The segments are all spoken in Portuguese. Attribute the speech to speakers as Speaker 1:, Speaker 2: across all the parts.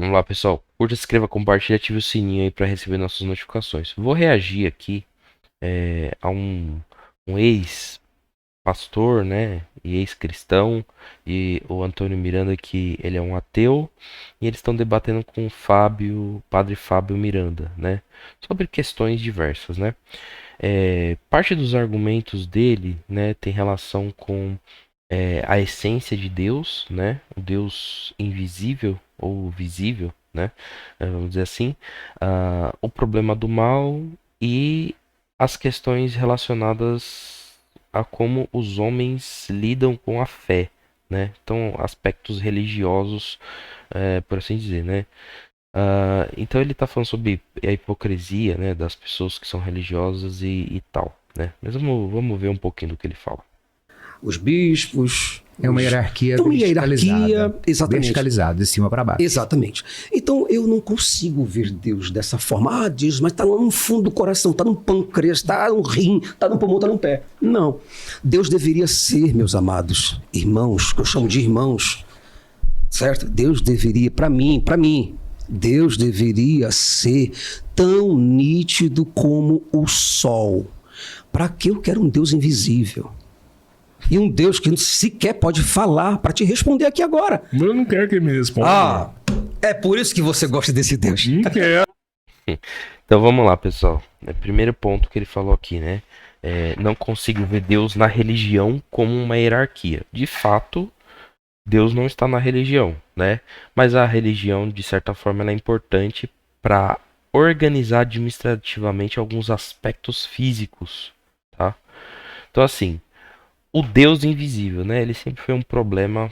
Speaker 1: Vamos lá, pessoal. Curta, se inscreva, compartilhe, ative o sininho aí para receber nossas notificações. Vou reagir aqui a um ex-pastor, né, e ex-cristão, e o Antônio Miranda, que ele é um ateu, e eles estão debatendo com o Padre Fábio Miranda, né, sobre questões diversas, né. Parte dos argumentos dele, né, tem relação com a essência de Deus, né? O Deus invisível ou visível, né? Vamos dizer assim, o problema do mal e as questões relacionadas a como os homens lidam com a fé, né? Então, aspectos religiosos, por assim dizer, né? Então ele está falando sobre a hipocrisia, né, das pessoas que são religiosas e tal, né? Mas vamos ver um pouquinho do que ele fala.
Speaker 2: Os bispos.
Speaker 3: É uma hierarquia
Speaker 2: É uma
Speaker 3: verticalizada.
Speaker 2: hierarquia, exatamente.
Speaker 3: Verticalizada, de cima para baixo.
Speaker 2: Exatamente. Então eu não consigo ver Deus dessa forma. Ah, Deus, mas está lá no fundo do coração, está no pâncreas, está no rim, está no pulmão, está no pé. Não. Deus deveria ser, meus amados irmãos, que eu chamo de irmãos, certo? Deus deveria, para mim, Deus deveria ser tão nítido como o sol. Para que eu quero um Deus invisível? E um Deus que sequer pode falar para te responder aqui agora.
Speaker 4: Eu não quero que ele me responda.
Speaker 2: Ah, é por isso que você gosta desse Deus.
Speaker 4: Não quero.
Speaker 1: Então vamos lá, pessoal. Primeiro ponto que ele falou aqui, né? Não consigo ver Deus na religião como uma hierarquia. De fato, Deus não está na religião, né? Mas a religião, de certa forma, ela é importante para organizar administrativamente alguns aspectos físicos, tá? Então, assim, o Deus invisível, né? Ele sempre foi um problema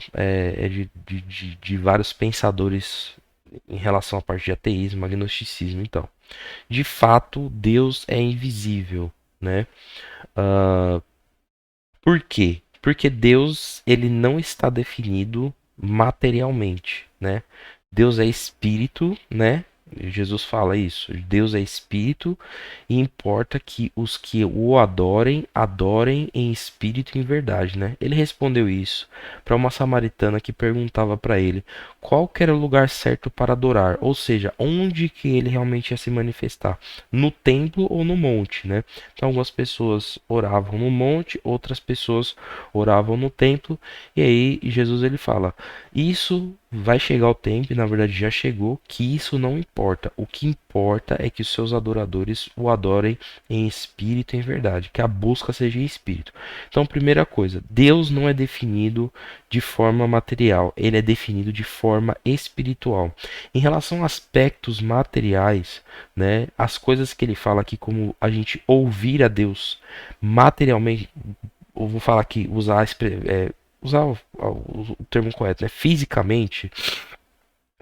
Speaker 1: de vários pensadores em relação à parte de ateísmo, agnosticismo, então. De fato, Deus é invisível, né? Por quê? Porque Deus, ele não está definido materialmente, né? Deus é espírito, né? Jesus fala isso. Deus é espírito e importa que os que o adorem, adorem em espírito e em verdade, né? Ele respondeu isso para uma samaritana que perguntava para ele qual que era o lugar certo para adorar, ou seja, onde que ele realmente ia se manifestar, no templo ou no monte, né? Então algumas pessoas oravam no monte, outras pessoas oravam no templo, e aí Jesus ele fala: isso vai chegar o tempo, e na verdade já chegou, que isso não importa. O que importa é que os seus adoradores o adorem em espírito e em verdade, que a busca seja em espírito. Então, primeira coisa, Deus não é definido de forma material, ele é definido de forma espiritual. Em relação a aspectos materiais, né, as coisas que ele fala aqui, como a gente ouvir a Deus materialmente, eu vou falar aqui, usar o termo correto, né? Fisicamente,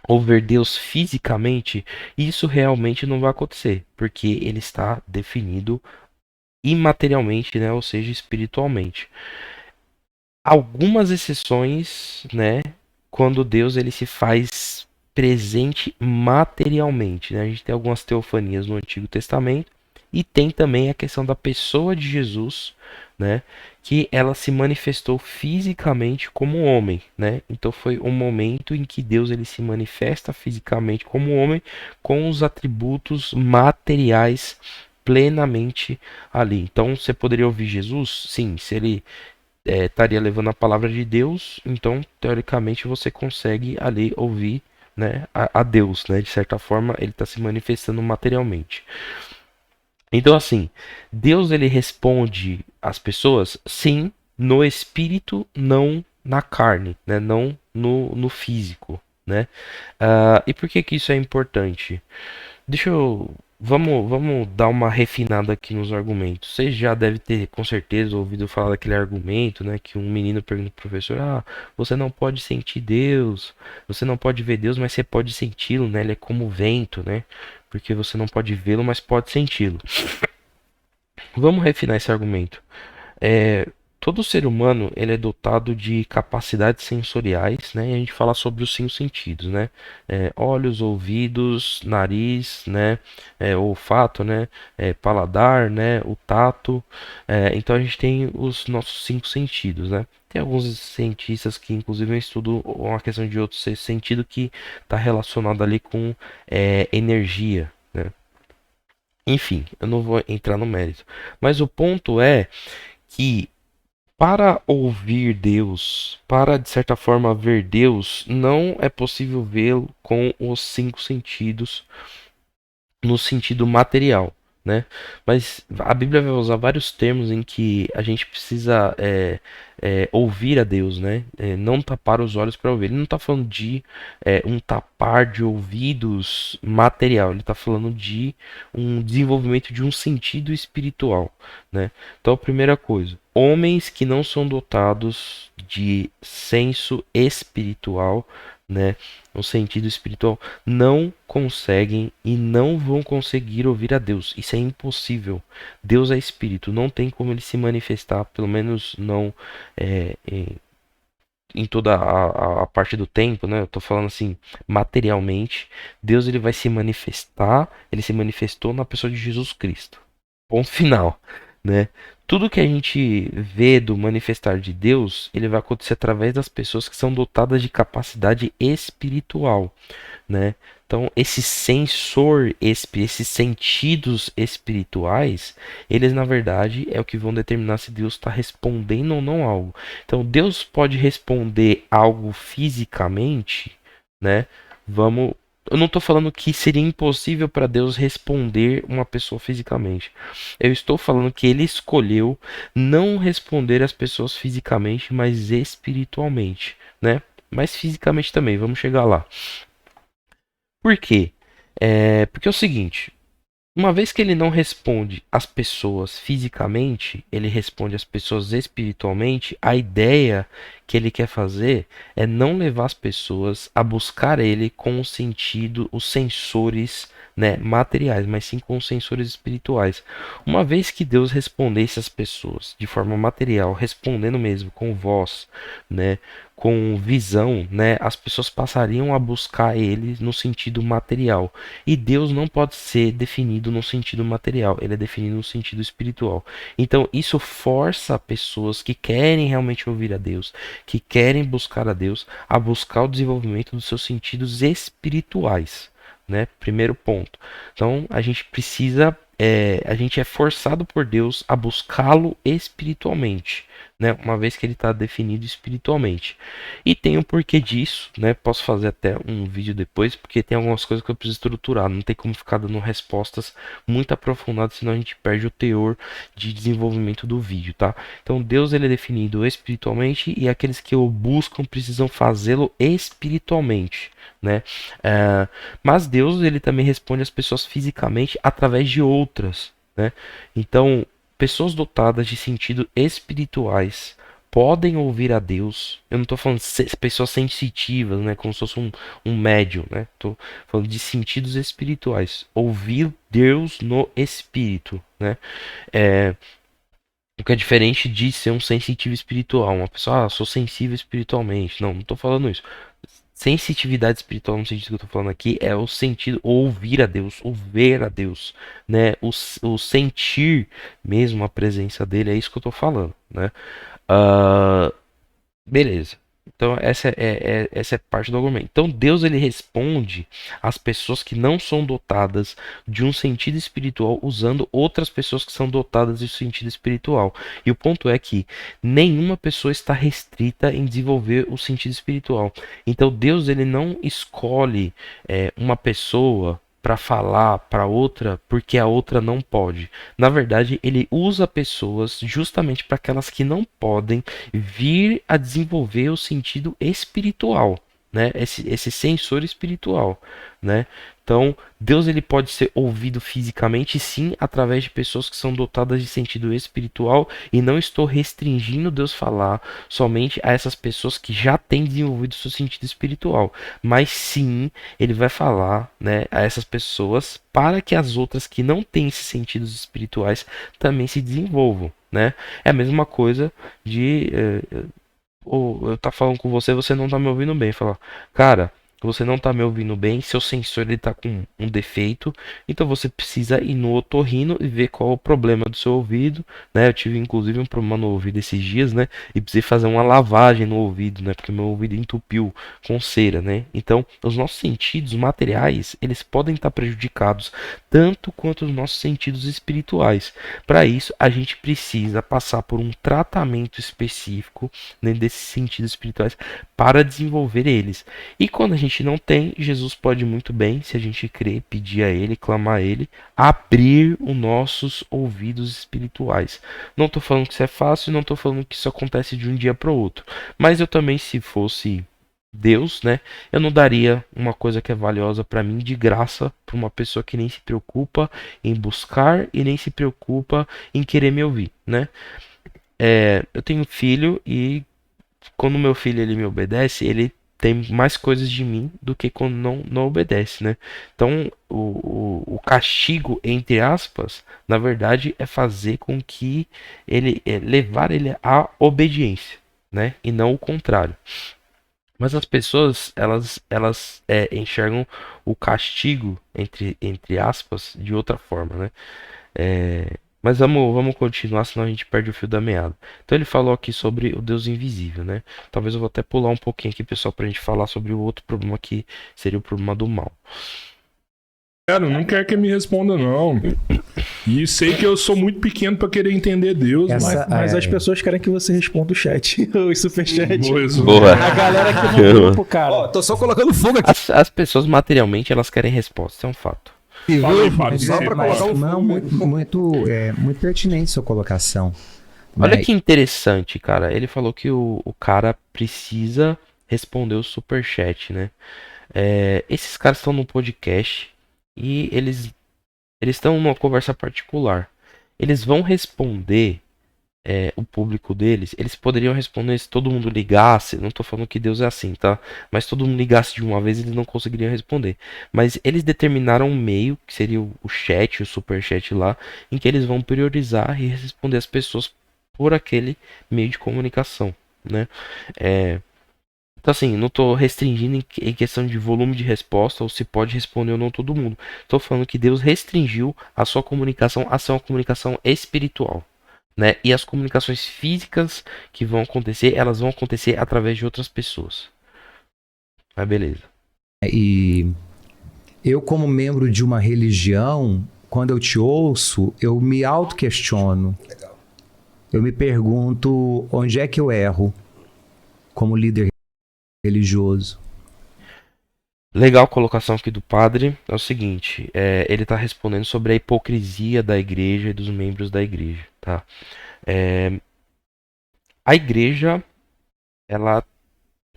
Speaker 1: ou ver Deus fisicamente, isso realmente não vai acontecer, porque ele está definido imaterialmente, né? Ou seja, espiritualmente. Algumas exceções, né? Quando Deus ele se faz presente materialmente, né? A gente tem algumas teofanias no Antigo Testamento e tem também a questão da pessoa de Jesus, né? Que ela se manifestou fisicamente como homem, né? Então foi um momento em que Deus ele se manifesta fisicamente como homem com os atributos materiais plenamente ali. Então você poderia ouvir Jesus? Sim, se ele estaria levando a palavra de Deus, então teoricamente você consegue ali ouvir, né, a Deus, né? De certa forma ele está se manifestando materialmente. Então, assim, Deus ele responde às pessoas, sim, no espírito, não na carne, né? Não no físico, né? E por que que isso é importante? Deixa eu. Vamos dar uma refinada aqui nos argumentos. Você já deve ter, com certeza, ouvido falar daquele argumento, né? Que um menino pergunta pro professor: você não pode sentir Deus, você não pode ver Deus, mas você pode senti-lo, né? Ele é como o vento, né? Porque você não pode vê-lo, mas pode senti-lo. Vamos refinar esse argumento. todo ser humano ele é dotado de capacidades sensoriais, né? E a gente fala sobre os 5 sentidos, né? Olhos, ouvidos, nariz, né? Olfato, né? Paladar, né? O tato. Então a gente tem os nossos 5 sentidos, né? Tem alguns cientistas que inclusive estudam uma questão de outro sentido que está relacionado ali com energia, né? Enfim, eu não vou entrar no mérito. Mas o ponto é que para ouvir Deus, para de certa forma ver Deus, não é possível vê-lo com os 5 sentidos no sentido material, né? Mas a Bíblia vai usar vários termos em que a gente precisa ouvir a Deus, né? Não tapar os olhos para ouvir. Ele não está falando de um tapar de ouvidos material. Ele está falando de um desenvolvimento de um sentido espiritual, né? Então, a primeira coisa, homens que não são dotados de senso espiritual, né? No sentido espiritual, não conseguem e não vão conseguir ouvir a Deus. Isso é impossível. Deus é espírito, não tem como ele se manifestar, pelo menos não em toda a parte do tempo, né? Eu tô falando assim, materialmente, Deus ele vai se manifestar, ele se manifestou na pessoa de Jesus Cristo. Ponto final, né? Tudo que a gente vê do manifestar de Deus, ele vai acontecer através das pessoas que são dotadas de capacidade espiritual, né? Então, esse sensor, esses sentidos espirituais, eles na verdade é o que vão determinar se Deus está respondendo ou não algo. Então, Deus pode responder algo fisicamente, né? Vamos, eu não estou falando que seria impossível para Deus responder uma pessoa fisicamente. Eu estou falando que Ele escolheu não responder as pessoas fisicamente, mas espiritualmente, né? Mas fisicamente também. Vamos chegar lá. Por quê? Porque é o seguinte, uma vez que ele não responde às pessoas fisicamente, ele responde às pessoas espiritualmente, a ideia que ele quer fazer é não levar as pessoas a buscar ele com o sentido, os sensores, né, materiais, mas sim com os sensores espirituais. Uma vez que Deus respondesse às pessoas de forma material, respondendo mesmo com voz, né, com visão, né, as pessoas passariam a buscar ele no sentido material. E Deus não pode ser definido no sentido material, ele é definido no sentido espiritual. Então isso força pessoas que querem realmente ouvir a Deus, que querem buscar a Deus, a buscar o desenvolvimento dos seus sentidos espirituais, né? Primeiro ponto. Então a gente precisa, a gente é forçado por Deus a buscá-lo espiritualmente, né? Uma vez que ele está definido espiritualmente. E tem um porquê disso, né? Posso fazer até um vídeo depois, porque tem algumas coisas que eu preciso estruturar. Não tem como ficar dando respostas muito aprofundadas, senão a gente perde o teor de desenvolvimento do vídeo, tá? Então Deus ele é definido espiritualmente e aqueles que o buscam precisam fazê-lo espiritualmente, né? Mas Deus ele também responde às pessoas fisicamente através de outras, né? Então pessoas dotadas de sentido espirituais podem ouvir a Deus. Eu não estou falando de pessoas sensitivas, né, como se fosse um médium, né? Estou falando de sentidos espirituais. Ouvir Deus no espírito, né? O que é diferente de ser um sensitivo espiritual. Uma pessoa, sou sensível espiritualmente. Não, não estou falando isso. Sensitividade espiritual no sentido que eu estou falando aqui é o sentido ouvir a Deus, o ver a Deus, né? O sentir mesmo a presença dele, é isso que eu estou falando, né? Beleza. Então essa é parte do argumento. Então Deus ele responde às pessoas que não são dotadas de um sentido espiritual usando outras pessoas que são dotadas de sentido espiritual. E o ponto é que nenhuma pessoa está restrita em desenvolver o sentido espiritual. Então Deus ele não escolhe uma pessoa para falar para outra porque a outra não pode. Na verdade, ele usa pessoas justamente para aquelas que não podem vir a desenvolver o sentido espiritual, né? Esse sensor espiritual, né? Então, Deus ele pode ser ouvido fisicamente, sim, através de pessoas que são dotadas de sentido espiritual, e não estou restringindo Deus falar somente a essas pessoas que já têm desenvolvido seu sentido espiritual, mas sim, ele vai falar, né, a essas pessoas para que as outras que não têm esses sentidos espirituais também se desenvolvam, né? É a mesma coisa de ou eu tá falando com você, você não tá me ouvindo bem. Falar, cara, você não tá me ouvindo bem, seu sensor ele tá com um defeito, então você precisa ir no otorrino e ver qual é o problema do seu ouvido, né? Eu tive inclusive um problema no ouvido esses dias, né? E precisei fazer uma lavagem no ouvido, né? Porque meu ouvido entupiu com cera, né? Então, os nossos sentidos materiais, eles podem estar prejudicados tanto quanto os nossos sentidos espirituais. Para isso, a gente precisa passar por um tratamento específico, né, desses sentidos espirituais para desenvolver eles. E quando a gente não tem, Jesus pode muito bem, se a gente crer, pedir a Ele, clamar a Ele, abrir os nossos ouvidos espirituais. Não estou falando que isso é fácil, não estou falando que isso acontece de um dia para o outro. Mas eu também, se fosse Deus, né, eu não daria uma coisa que é valiosa para mim de graça para uma pessoa que nem se preocupa em buscar e nem se preocupa em querer me ouvir, né? Eu tenho filho e quando meu filho ele me obedece, ele tem mais coisas de mim do que quando não obedece, né? Então, o castigo, entre aspas, na verdade, é fazer com que ele levar ele à obediência, né? E não o contrário. Mas as pessoas, elas enxergam o castigo, entre aspas, de outra forma, né? Mas vamos continuar, senão a gente perde o fio da meada. Então ele falou aqui sobre o Deus invisível, né? Talvez eu vou até pular um pouquinho aqui, pessoal, pra gente falar sobre o outro problema que seria o problema do mal.
Speaker 4: Cara, não quer que me responda, não. E sei que eu sou muito pequeno pra querer entender Deus,
Speaker 5: Mas as pessoas querem que você responda o chat, o superchat.
Speaker 1: Boa.
Speaker 5: A galera aqui no grupo, cara.
Speaker 2: Ó, tô só colocando fogo aqui.
Speaker 1: As pessoas materialmente, elas querem resposta, isso é um fato.
Speaker 4: Fala, Fábio.
Speaker 2: Só pra
Speaker 3: Mas,
Speaker 2: colocar um
Speaker 3: não,
Speaker 2: fogo.
Speaker 3: muito pertinente sua colocação.
Speaker 1: Olha
Speaker 3: Mas-
Speaker 1: que interessante, cara. Ele falou que o cara precisa responder o superchat, né? Esses caras estão no podcast e eles estão numa conversa particular. Eles vão responder o público deles. Eles poderiam responder se todo mundo ligasse. Não tô falando que Deus é assim, tá? Mas se todo mundo ligasse de uma vez, eles não conseguiriam responder. Mas eles determinaram um meio, que seria o chat, o superchat lá, em que eles vão priorizar e responder as pessoas por aquele meio de comunicação, né? Então assim, não estou restringindo em questão de volume de resposta ou se pode responder ou não todo mundo. Estou falando que Deus restringiu a sua comunicação a ser uma comunicação espiritual, né? E as comunicações físicas que vão acontecer, elas vão acontecer através de outras pessoas. Mas beleza.
Speaker 3: E eu, como membro de uma religião, quando eu te ouço, eu me auto-questiono. Eu me pergunto onde é que eu erro como líder religioso.
Speaker 1: Legal a colocação aqui do padre. É o seguinte, ele está respondendo sobre a hipocrisia da igreja e dos membros da igreja, tá? A igreja, ela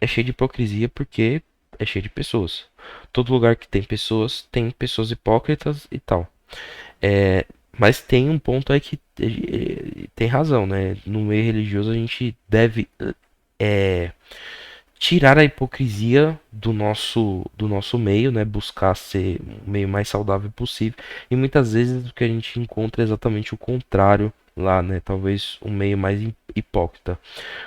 Speaker 1: é cheia de hipocrisia porque é cheia de pessoas. Todo lugar que tem pessoas hipócritas e tal. Mas tem um ponto aí que tem razão, né? No meio religioso a gente deve tirar a hipocrisia do nosso meio, né? Buscar ser o meio mais saudável possível. E muitas vezes o que a gente encontra é exatamente o contrário lá, né? Talvez um meio mais hipócrita.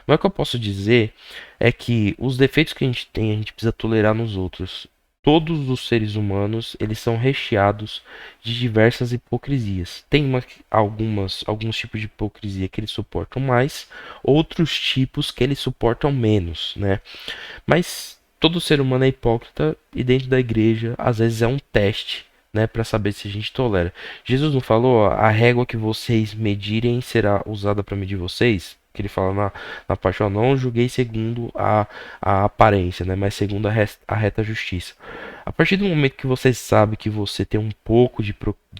Speaker 1: Mas o que eu posso dizer é que os defeitos que a gente tem, a gente precisa tolerar nos outros. Todos os seres humanos, eles são recheados de diversas hipocrisias. Tem alguns tipos de hipocrisia que eles suportam mais, outros tipos que eles suportam menos, né? Mas todo ser humano é hipócrita e dentro da igreja, às vezes é um teste, né, para saber se a gente tolera. Jesus não falou, ó, a régua que vocês medirem será usada para medir vocês? Que ele fala na parte, ó, não julguei segundo a aparência, né, mas segundo a reta justiça. A partir do momento que você sabe que você tem um pouco de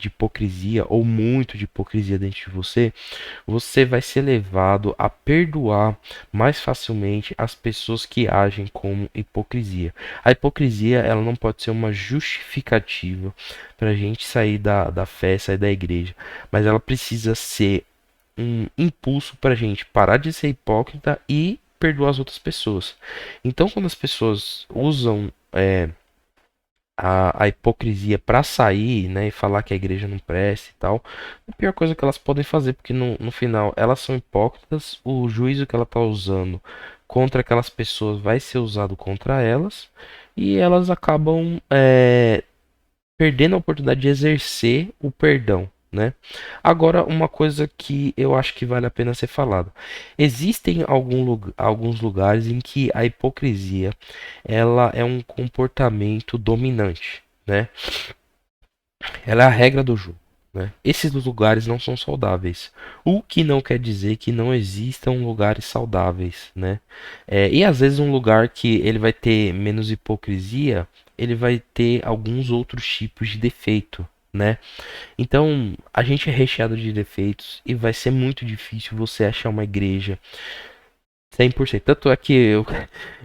Speaker 1: hipocrisia ou muito de hipocrisia dentro de você, você vai ser levado a perdoar mais facilmente as pessoas que agem como hipocrisia. A hipocrisia, ela não pode ser uma justificativa para a gente sair da fé, sair da igreja, mas ela precisa ser um impulso para a gente parar de ser hipócrita e perdoar as outras pessoas. Então, quando as pessoas usam a hipocrisia para sair, né, e falar que a igreja não presta e tal, é a pior coisa que elas podem fazer, porque no final elas são hipócritas, o juízo que ela está usando contra aquelas pessoas vai ser usado contra elas, e elas acabam perdendo a oportunidade de exercer o perdão, né? Agora, uma coisa que eu acho que vale a pena ser falada. Existem alguns lugares em que a hipocrisia ela é um comportamento dominante, né? Ela é a regra do jogo, né? Esses lugares não são saudáveis, o que não quer dizer que não existam lugares saudáveis, né? E às vezes um lugar que ele vai ter menos hipocrisia, ele vai ter alguns outros tipos de defeito, né? Então, a gente é recheado de defeitos e vai ser muito difícil você achar uma igreja 100%. Tanto é que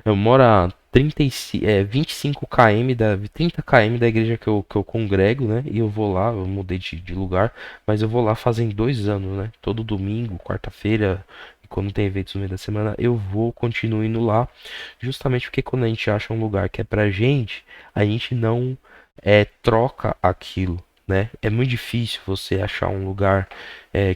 Speaker 1: eu moro a 25 km 30 km da igreja que eu congrego, né? E eu vou lá, eu mudei de lugar, mas eu vou lá fazem 2 anos, né? Todo domingo, quarta-feira, e quando tem eventos no meio da semana, eu vou, continuo indo lá, justamente porque quando a gente acha um lugar que é pra gente, a gente não troca aquilo. Né? É muito difícil você achar um lugar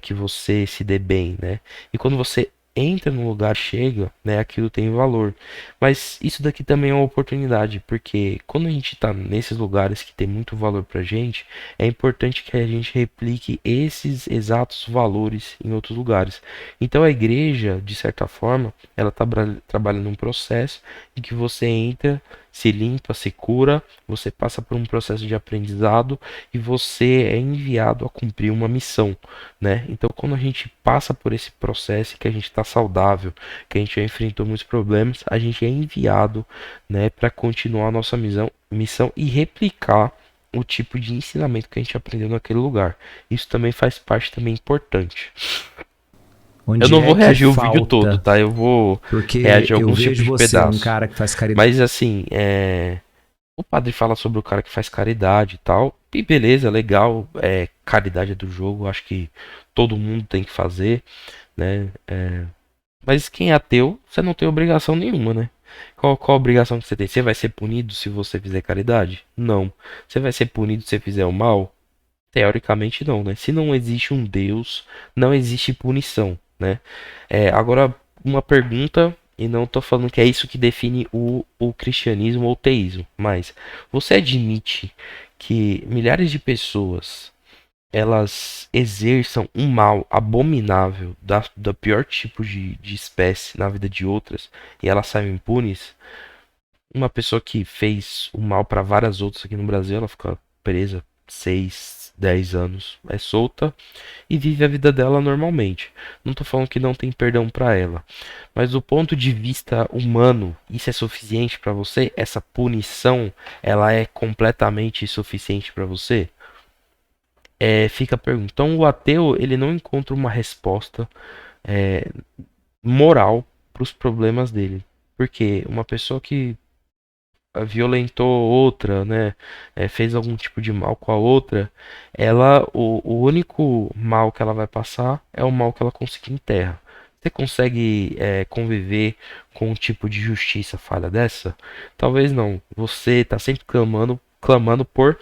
Speaker 1: que você se dê bem, né? E quando você entra no lugar, chega, né? Aquilo tem valor. Mas isso daqui também é uma oportunidade, porque quando a gente está nesses lugares que tem muito valor pra gente, é importante que a gente replique esses exatos valores em outros lugares. Então a igreja, de certa forma, ela tá trabalha num processo em que você entra, se limpa, se cura, você passa por um processo de aprendizado e você é enviado a cumprir uma missão, né? Então, quando a gente passa por esse processo, que a gente está saudável, que a gente já enfrentou muitos problemas, a gente é enviado, né, para continuar a nossa missão e replicar o tipo de ensinamento que a gente aprendeu naquele lugar. Isso também faz parte também importante.
Speaker 3: Onde
Speaker 1: Eu não vou
Speaker 3: que
Speaker 1: reagir o
Speaker 3: falta?
Speaker 1: vídeo todo, tá? Eu vou
Speaker 3: Porque
Speaker 1: reagir a
Speaker 3: eu
Speaker 1: alguns
Speaker 3: vejo
Speaker 1: tipos de
Speaker 3: você um
Speaker 1: pedaços.
Speaker 3: cara que faz caridade.
Speaker 1: Mas assim, o padre fala sobre o cara que faz caridade e tal. E beleza, legal. Caridade é do jogo. Acho que todo mundo tem que fazer, né? Mas quem é ateu, você não tem obrigação nenhuma, né? Qual a obrigação que você tem? Você vai ser punido se você fizer caridade? Não. Você vai ser punido se você fizer o mal? Teoricamente não, né? Se não existe um Deus, não existe punição, né? Agora, uma pergunta, e não tô falando que é isso que define o cristianismo ou o teísmo, mas você admite que milhares de pessoas elas exerçam um mal abominável da pior tipo de espécie na vida de outras e elas saem impunes? Uma pessoa que fez o mal para várias outras aqui no Brasil, ela fica presa 6, 10 anos, é solta e vive a vida dela normalmente. Não tô falando que não tem perdão para ela, mas do ponto de vista humano, isso é suficiente para você? Essa punição, ela é completamente suficiente para você? Fica a pergunta. Então, o ateu, ele não encontra uma resposta é, moral para os problemas dele. Porque uma pessoa que violentou outra, né, fez algum tipo de mal com a outra, o único mal que ela vai passar é o mal que ela conseguir em terra. Você consegue conviver com um tipo de justiça falha dessa? Talvez não. Você está sempre clamando por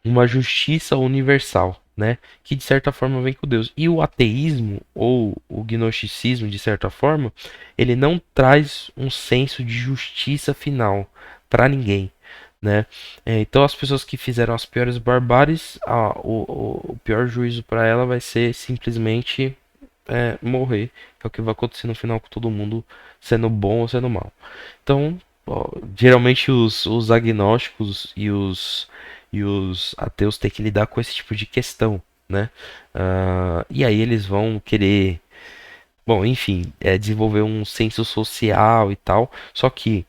Speaker 1: uma justiça universal, né? Que de certa forma vem com Deus. E o ateísmo ou o gnosticismo, de certa forma, ele não traz um senso de justiça final para ninguém, né? Então as pessoas que fizeram as piores barbáries, o pior juízo para ela vai ser simplesmente morrer. É o que vai acontecer no final com todo mundo, sendo bom ou sendo mal. Então, ó, geralmente os agnósticos e os ateus têm que lidar com esse tipo de questão, né? E aí eles vão querer, bom, enfim, desenvolver um senso social e tal. Só que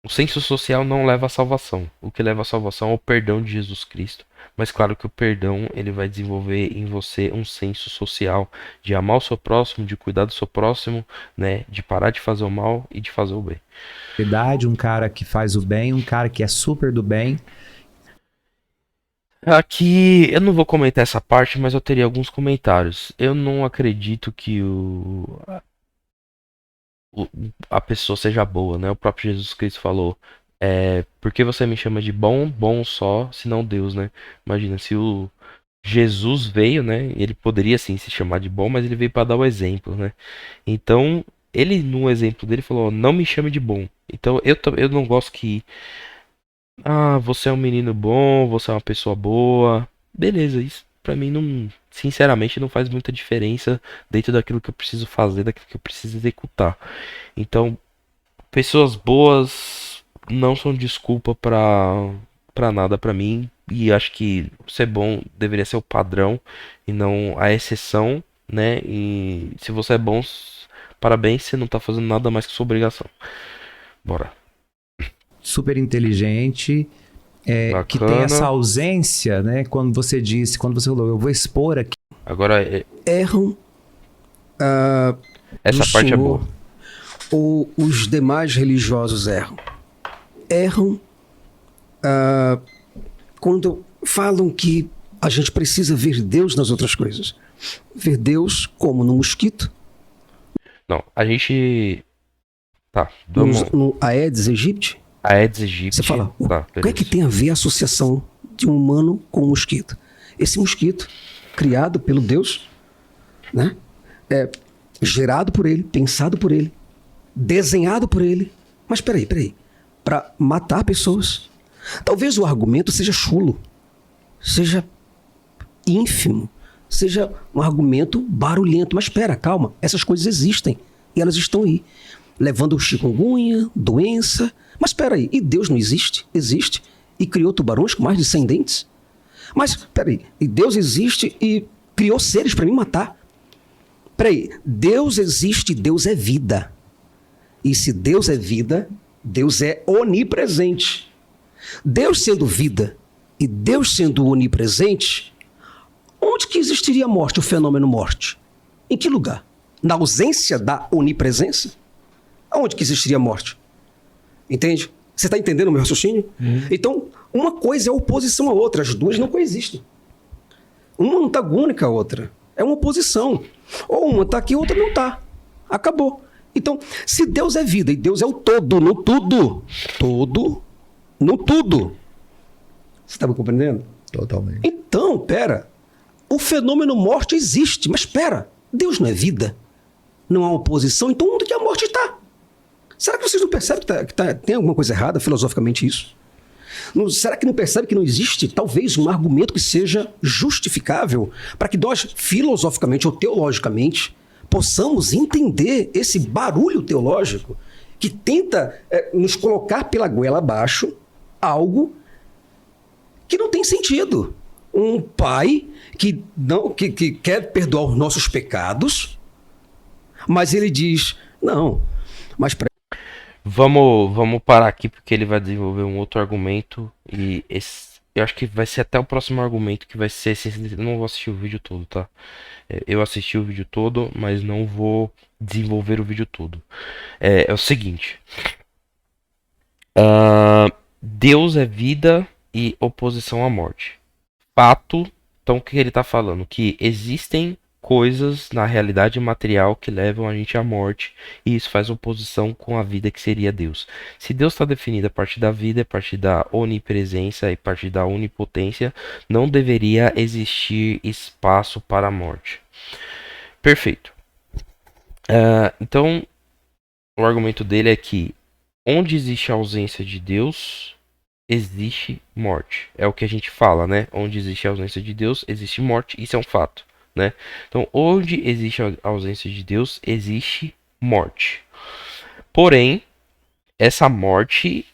Speaker 1: O senso social não leva à salvação. O que leva à salvação é o perdão de Jesus Cristo. Mas claro que o perdão, ele vai desenvolver em você um senso social de amar o seu próximo, de cuidar do seu próximo, né, de parar de fazer o mal e de fazer o bem.
Speaker 3: Verdade, um cara que faz o bem, um cara que é super do bem.
Speaker 1: Aqui eu não vou comentar essa parte, mas eu teria alguns comentários. Eu não acredito que a pessoa seja boa, né? O próprio Jesus Cristo falou, por que você me chama de bom, bom só, se não Deus, né? Imagina, se o Jesus veio, né? Ele poderia sim se chamar de bom, mas ele veio para dar o exemplo, né? Então, ele no exemplo dele falou, não me chame de bom. Então, eu não gosto que, você é um menino bom, você é uma pessoa boa. Beleza, isso pra mim não, sinceramente, não faz muita diferença dentro daquilo que eu preciso fazer, daquilo que eu preciso executar. Então, pessoas boas não são desculpa pra nada pra mim. E acho que ser bom deveria ser o padrão e não a exceção, né? E se você é bom, parabéns, você não tá fazendo nada mais que sua obrigação. Bora.
Speaker 3: Super inteligente, que tem essa
Speaker 1: Bacana.
Speaker 3: ausência, né? Quando você falou, eu vou expor aqui.
Speaker 1: Agora,
Speaker 2: Erram
Speaker 1: essa
Speaker 2: do
Speaker 1: parte é
Speaker 2: Senhor,
Speaker 1: boa.
Speaker 2: ou os demais religiosos erram. Erram quando falam que a gente precisa ver Deus nas outras coisas. Ver Deus como no mosquito,
Speaker 1: Não, a gente. Tá, vamos.
Speaker 2: no Aedes aegypti.
Speaker 1: Aedes aegypti.
Speaker 2: Você fala,
Speaker 1: Tá,
Speaker 2: o que é que
Speaker 1: beleza.
Speaker 2: tem a ver a associação de um humano com um mosquito? Esse mosquito, criado pelo Deus, né? Gerado por ele, pensado por ele, desenhado por ele. Mas peraí. Para matar pessoas. Talvez o argumento seja chulo, seja ínfimo, seja um argumento barulhento. Mas espera, calma, essas coisas existem e elas estão aí, levando chikungunya, doença. Mas espera aí, e Deus não existe? Existe. E criou tubarões com mais de 100 dentes? Mas espera aí, e Deus existe e criou seres para me matar? Espera aí, Deus existe e Deus é vida. E se Deus é vida, Deus é onipresente. Deus sendo vida e Deus sendo onipresente, onde que existiria a morte, o fenômeno morte? Em que lugar? Na ausência da onipresença? Aonde que existiria a morte? Entende? Você está entendendo o meu raciocínio? Então, uma coisa é oposição à outra, as duas não coexistem. Uma não está antagônica à outra. É uma oposição. Ou uma está aqui, outra não está. Acabou. Então, se Deus é vida e Deus é o todo, no tudo. Todo, no tudo. Você está me compreendendo?
Speaker 3: Totalmente.
Speaker 2: Então, pera. O fenômeno morte existe, mas pera. Deus não é vida? Não há oposição? Então onde que a morte está? Será que vocês não percebem que tem alguma coisa errada filosoficamente isso? Será que não percebe que não existe talvez um argumento que seja justificável para que nós, filosoficamente ou teologicamente, possamos entender esse barulho teológico que tenta nos colocar pela goela abaixo algo que não tem sentido? Um pai que quer perdoar os nossos pecados, mas ele diz, não, mas
Speaker 1: Vamos parar aqui porque ele vai desenvolver um outro argumento e eu acho que vai ser até o próximo argumento que vai ser. Eu não vou assistir o vídeo todo, tá? Eu assisti o vídeo todo, mas não vou desenvolver o vídeo todo. É o seguinte: Deus é vida e oposição à morte. Fato. Então o que ele está falando? Que existem coisas na realidade material que levam a gente à morte, e isso faz oposição com a vida que seria Deus. Se Deus está definido a partir da vida, a partir da onipresença e a partir da onipotência, não deveria existir espaço para a morte. Perfeito. Então, o argumento dele é que onde existe a ausência de Deus, existe morte. É o que a gente fala, né? Onde existe a ausência de Deus, existe morte. Isso é um fato, né? Então, onde existe a ausência de Deus, existe morte. Porém, essa morte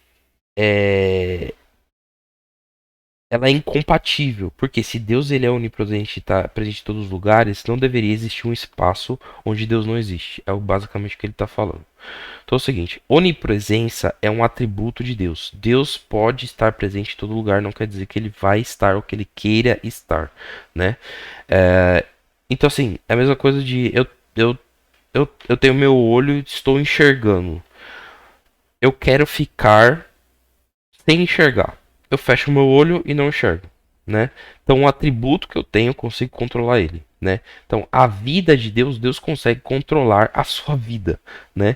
Speaker 1: ela é incompatível, porque se Deus ele é onipresente e está presente em todos os lugares, não deveria existir um espaço onde Deus não existe. É basicamente o que ele está falando. Então é o seguinte, onipresença é um atributo de Deus. Deus pode estar presente em todo lugar, não quer dizer que ele vai estar ou que ele queira estar, né? Então assim, é a mesma coisa de eu tenho meu olho e estou enxergando. Eu quero ficar sem enxergar. Eu fecho meu olho e não enxergo, né? Então, um atributo que eu tenho, eu consigo controlar ele, né? Então, a vida de Deus, Deus consegue controlar a sua vida, né?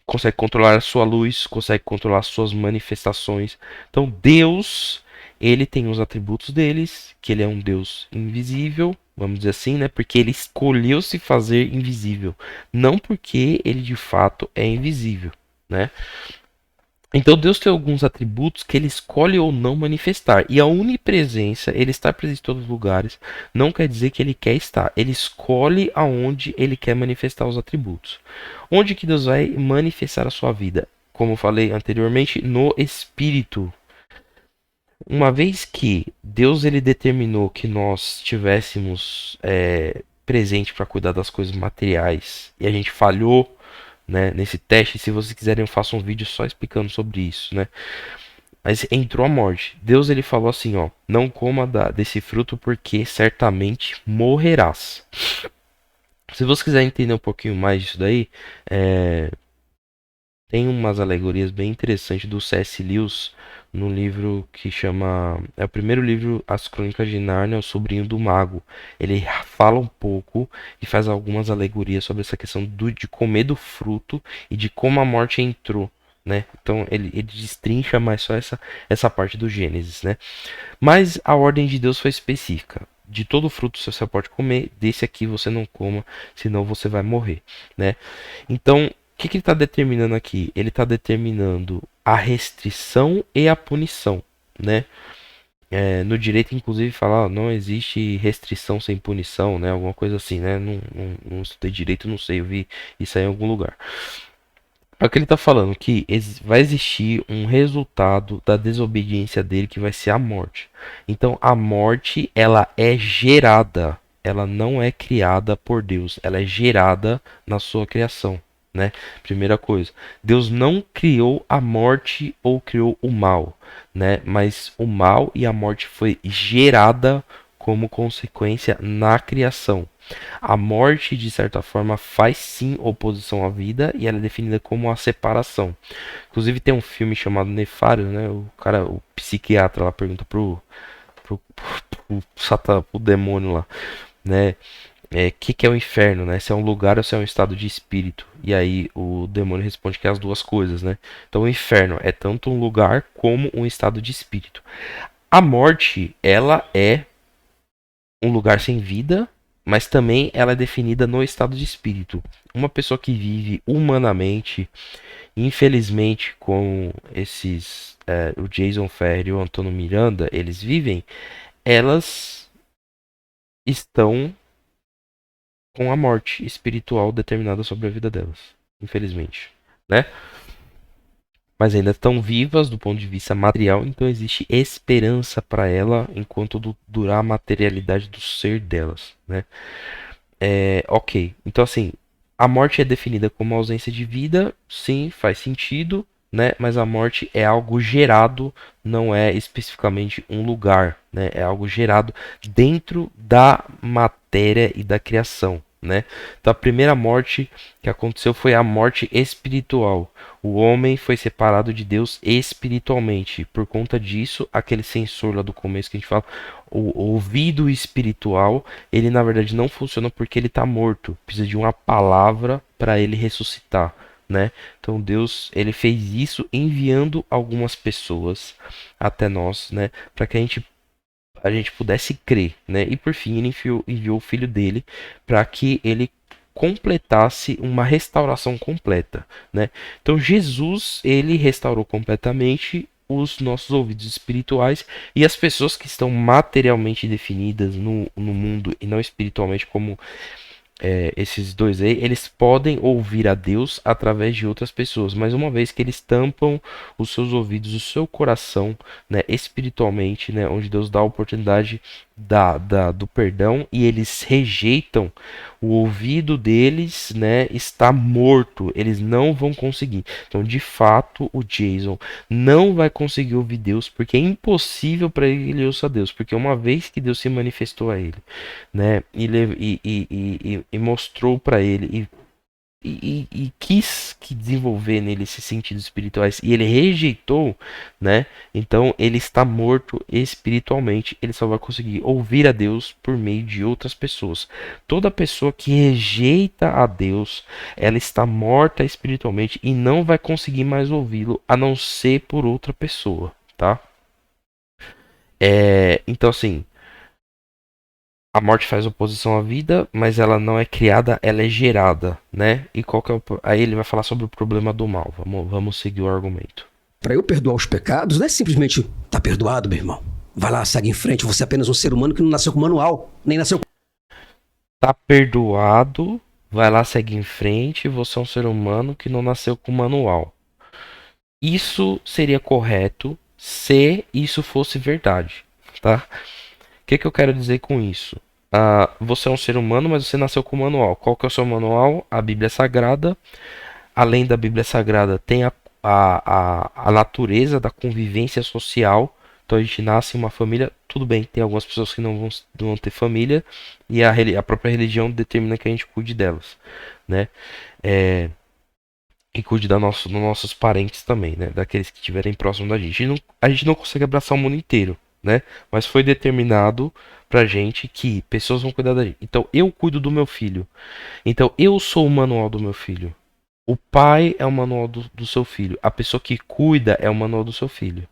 Speaker 1: Consegue controlar a sua luz, consegue controlar as suas manifestações. Então, Deus, ele tem os atributos deles, que ele é um Deus invisível, vamos dizer assim, né? Porque ele escolheu se fazer invisível, não porque ele de fato é invisível, né? Então Deus tem alguns atributos que ele escolhe ou não manifestar. E a onipresença, ele está presente em todos os lugares, não quer dizer que ele quer estar. Ele escolhe aonde ele quer manifestar os atributos. Onde que Deus vai manifestar a sua vida? Como eu falei anteriormente, no Espírito. Uma vez que Deus ele determinou que nós tivéssemos presente para cuidar das coisas materiais e a gente falhou, né, nesse teste. Se vocês quiserem, eu faço um vídeo só explicando sobre isso, né? Mas entrou a morte. Deus ele falou assim, ó, não coma desse fruto porque certamente morrerás. Se você quiser entender um pouquinho mais disso daí, tem umas alegorias bem interessantes do C.S. Lewis num livro que chama... É o primeiro livro, As Crônicas de Nárnia, o Sobrinho do Mago. Ele fala um pouco e faz algumas alegorias sobre essa questão de comer do fruto e de como a morte entrou, né? Então ele destrincha mais só essa parte do Gênesis, né? Mas a ordem de Deus foi específica. De todo fruto você pode comer, desse aqui você não coma, senão você vai morrer, né? Então, o que ele está determinando aqui? Ele está determinando a restrição e a punição, né? No direito, inclusive, fala, não existe restrição sem punição, né? Alguma coisa assim, né? Não estudei direito, não sei, eu vi isso aí em algum lugar. É o que ele está falando, que vai existir um resultado da desobediência dele, que vai ser a morte. Então, a morte, ela é gerada, ela não é criada por Deus, ela é gerada na sua criação, né? Primeira coisa, Deus não criou a morte ou criou o mal, né? Mas o mal e a morte foi gerada como consequência na criação. A morte, de certa forma, faz sim oposição à vida e ela é definida como a separação. Inclusive tem um filme chamado Nefário, né? O psiquiatra lá pergunta pro demônio lá, né? Que é o inferno, né? Se é um lugar ou se é um estado de espírito. E aí o demônio responde que é as duas coisas, né? Então o inferno é tanto um lugar como um estado de espírito. A morte, ela é um lugar sem vida, mas também ela é definida no estado de espírito. Uma pessoa que vive humanamente, infelizmente, com o Jason Ferrer e o Antônio Miranda, eles vivem, elas estão com a morte espiritual determinada sobre a vida delas, infelizmente, né? Mas ainda estão vivas do ponto de vista material, então existe esperança para ela enquanto durar a materialidade do ser delas, né? Ok, então assim, a morte é definida como ausência de vida, sim, faz sentido, né? Mas a morte é algo gerado, não é especificamente um lugar, né? É algo gerado dentro da matéria e da criação, né? Então a primeira morte que aconteceu foi a morte espiritual. O homem foi separado de Deus espiritualmente. Por conta disso, aquele sensor lá do começo que a gente fala, o ouvido espiritual, ele na verdade não funciona porque ele está morto. Precisa de uma palavra para ele ressuscitar, né? Então Deus, ele fez isso enviando algumas pessoas até nós, né, para que a gente pudesse crer, né? E por fim ele enviou o filho dele para que ele completasse uma restauração completa, né? Então Jesus, ele restaurou completamente os nossos ouvidos espirituais, e as pessoas que estão materialmente definidas no mundo e não espiritualmente, como esses dois aí, eles podem ouvir a Deus através de outras pessoas, mas uma vez que eles tampam os seus ouvidos, o seu coração, né, espiritualmente, né, onde Deus dá a oportunidade do perdão e eles rejeitam, o ouvido deles, né, está morto, eles não vão conseguir. Então, de fato, o Jason não vai conseguir ouvir Deus, porque é impossível para ele ouça Deus, porque uma vez que Deus se manifestou a ele, né, e mostrou para ele e quis que desenvolver nele esses sentidos espirituais e ele rejeitou, né? Então ele está morto espiritualmente. Ele só vai conseguir ouvir a Deus por meio de outras pessoas. Toda pessoa que rejeita a Deus, ela está morta espiritualmente e não vai conseguir mais ouvi-lo a não ser por outra pessoa, tá? Então assim, a morte faz oposição à vida, mas ela não é criada, ela é gerada, né? E qual que é aí ele vai falar sobre o problema do mal. Vamos seguir o argumento.
Speaker 2: Para eu perdoar os pecados, não é simplesmente tá perdoado, meu irmão. Vai lá, segue em frente. Você é apenas um ser humano que não nasceu com manual, nem nasceu com...
Speaker 1: Tá perdoado, vai lá, segue em frente. Você é um ser humano que não nasceu com manual. Isso seria correto se isso fosse verdade, tá? O que eu quero dizer com isso? Você é um ser humano, mas você nasceu com manual. Qual que é o seu manual? A Bíblia Sagrada. Além da Bíblia Sagrada, tem a natureza da convivência social. Então a gente nasce em uma família. Tudo bem, tem algumas pessoas que não vão ter família. E a própria religião determina que a gente cuide delas, né? E cuide dos nossos parentes também, né? Daqueles que estiverem próximos da gente. A gente não consegue abraçar o mundo inteiro, né? Mas foi determinado pra gente que pessoas vão cuidar da gente. Então eu cuido do meu filho. Então eu sou o manual do meu filho. O pai é o manual do seu filho. A pessoa que cuida é o manual do seu filho.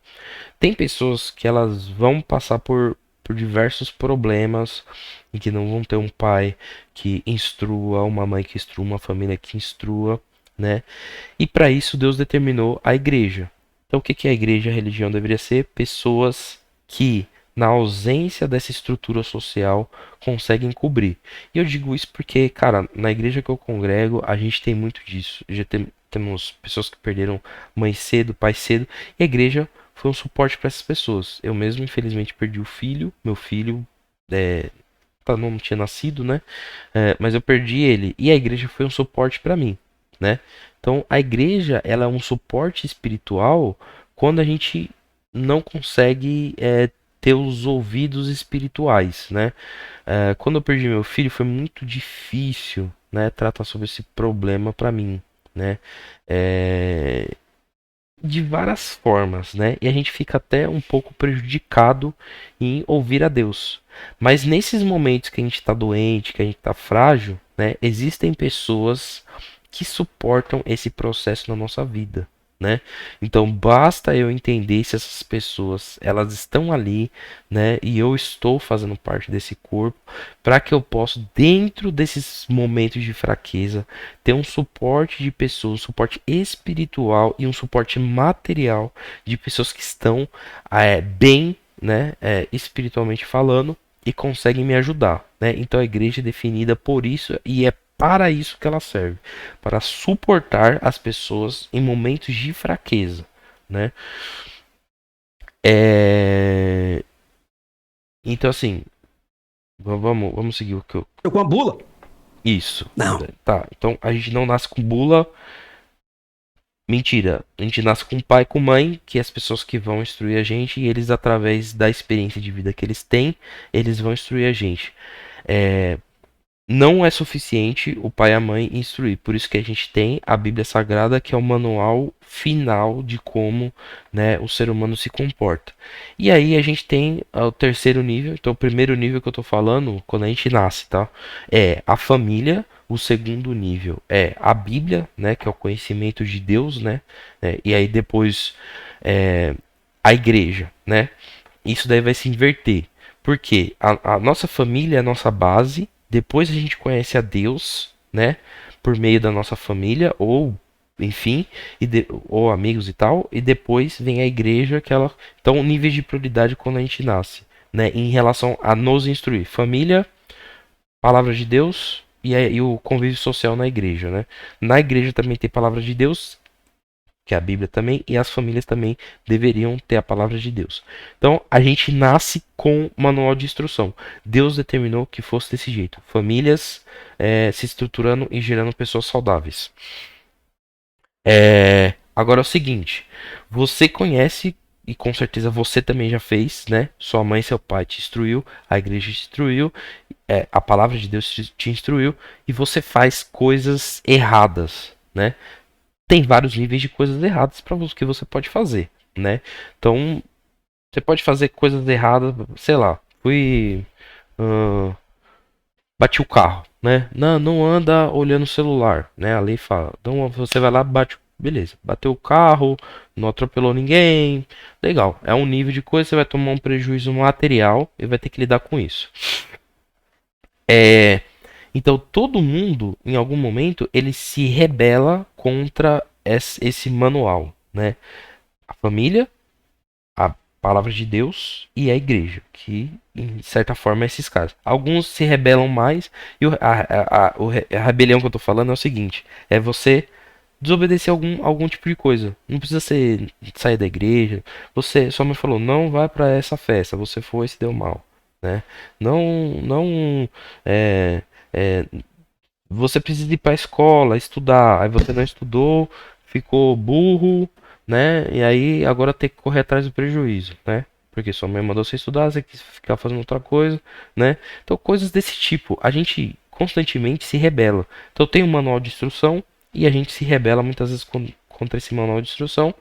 Speaker 1: Tem pessoas que elas vão passar por diversos problemas e que não vão ter um pai que instrua, uma mãe que instrua, uma família que instrua, né? E para isso Deus determinou a igreja. Então o que é a igreja? A religião deveria ser pessoas que, na ausência dessa estrutura social, conseguem cobrir. E eu digo isso porque, cara, na igreja que eu congrego, a gente tem muito disso. Já temos pessoas que perderam mãe cedo, pai cedo, e a igreja foi um suporte para essas pessoas. Eu mesmo, infelizmente, perdi o filho, meu filho não tinha nascido, né? Mas eu perdi ele, e a igreja foi um suporte para mim, né? Então, a igreja, ela é um suporte espiritual quando a gente não consegue ter os ouvidos espirituais, né? Quando eu perdi meu filho, foi muito difícil, né, tratar sobre esse problema para mim, né? De várias formas, né? E a gente fica até um pouco prejudicado em ouvir a Deus. Mas nesses momentos que a gente está doente, que a gente está frágil, né? Existem pessoas que suportam esse processo na nossa vida, né? Então basta eu entender se essas pessoas elas estão ali, né? E eu estou fazendo parte desse corpo, para que eu possa, dentro desses momentos de fraqueza, ter um suporte de pessoas, um suporte espiritual e um suporte material de pessoas que estão bem, né? Espiritualmente falando, e conseguem me ajudar, né? Então a igreja é definida por isso e é para isso que ela serve, para suportar as pessoas em momentos de fraqueza, né? Então assim, vamos seguir o que eu...
Speaker 2: Eu com a bula?
Speaker 1: Isso.
Speaker 2: Não.
Speaker 1: Tá, então a gente não nasce com bula. Mentira, a gente nasce com pai e com mãe, que é as pessoas que vão instruir a gente, e eles, através da experiência de vida que eles têm, eles vão instruir a gente. Não é suficiente o pai e a mãe instruir, por isso que a gente tem a Bíblia Sagrada, que é o manual final de como, né, o ser humano se comporta. E aí a gente tem o terceiro nível. Então o primeiro nível que eu tô falando, quando a gente nasce, tá? É a família. O segundo nível é a Bíblia, né, que é o conhecimento de Deus, né? E aí depois a igreja, né? Isso daí vai se inverter. Porque a nossa família é a nossa base. Depois a gente conhece a Deus, né? Por meio da nossa família, ou enfim, ou amigos e tal. E depois vem a igreja, que ela... Então, níveis de prioridade quando a gente nasce, né? Em relação a nos instruir. Família, palavra de Deus e o convívio social na igreja, né? Na igreja também tem palavra de Deus, que é a Bíblia também, e as famílias também deveriam ter a palavra de Deus. Então, a gente nasce com manual de instrução. Deus determinou que fosse desse jeito. Famílias se estruturando e gerando pessoas saudáveis. Agora é o seguinte, você conhece, e com certeza você também já fez, né? Sua mãe e seu pai te instruiu, a igreja te instruiu, a palavra de Deus te instruiu, e você faz coisas erradas, né? Tem vários níveis de coisas erradas para que você pode fazer, né? Então, você pode fazer coisas erradas, sei lá, bati o carro, né? Não, não anda olhando o celular, né? A lei fala, então você vai lá, beleza, bateu o carro, não atropelou ninguém, legal. É um nível de coisa, você vai tomar um prejuízo material e vai ter que lidar com isso. Então todo mundo, em algum momento, ele se rebela contra esse manual, né? A família, a palavra de Deus e a igreja, que em certa forma é esses caras. Alguns se rebelam mais e a rebelião que eu tô falando é o seguinte: é você desobedecer algum tipo de coisa. Não precisa ser sair da igreja. Sua mãe falou, não vai para essa festa. Você foi e se deu mal, né? Não, é, é, você precisa ir para a escola, estudar. Aí você não estudou, ficou burro, né? E aí agora tem que correr atrás do prejuízo, né? Porque sua mãe mandou você estudar, você quis ficar fazendo outra coisa, né? Então coisas desse tipo, a gente constantemente se rebela. Então tem um manual de instrução e a gente se rebela muitas vezes contra esse manual de instrução.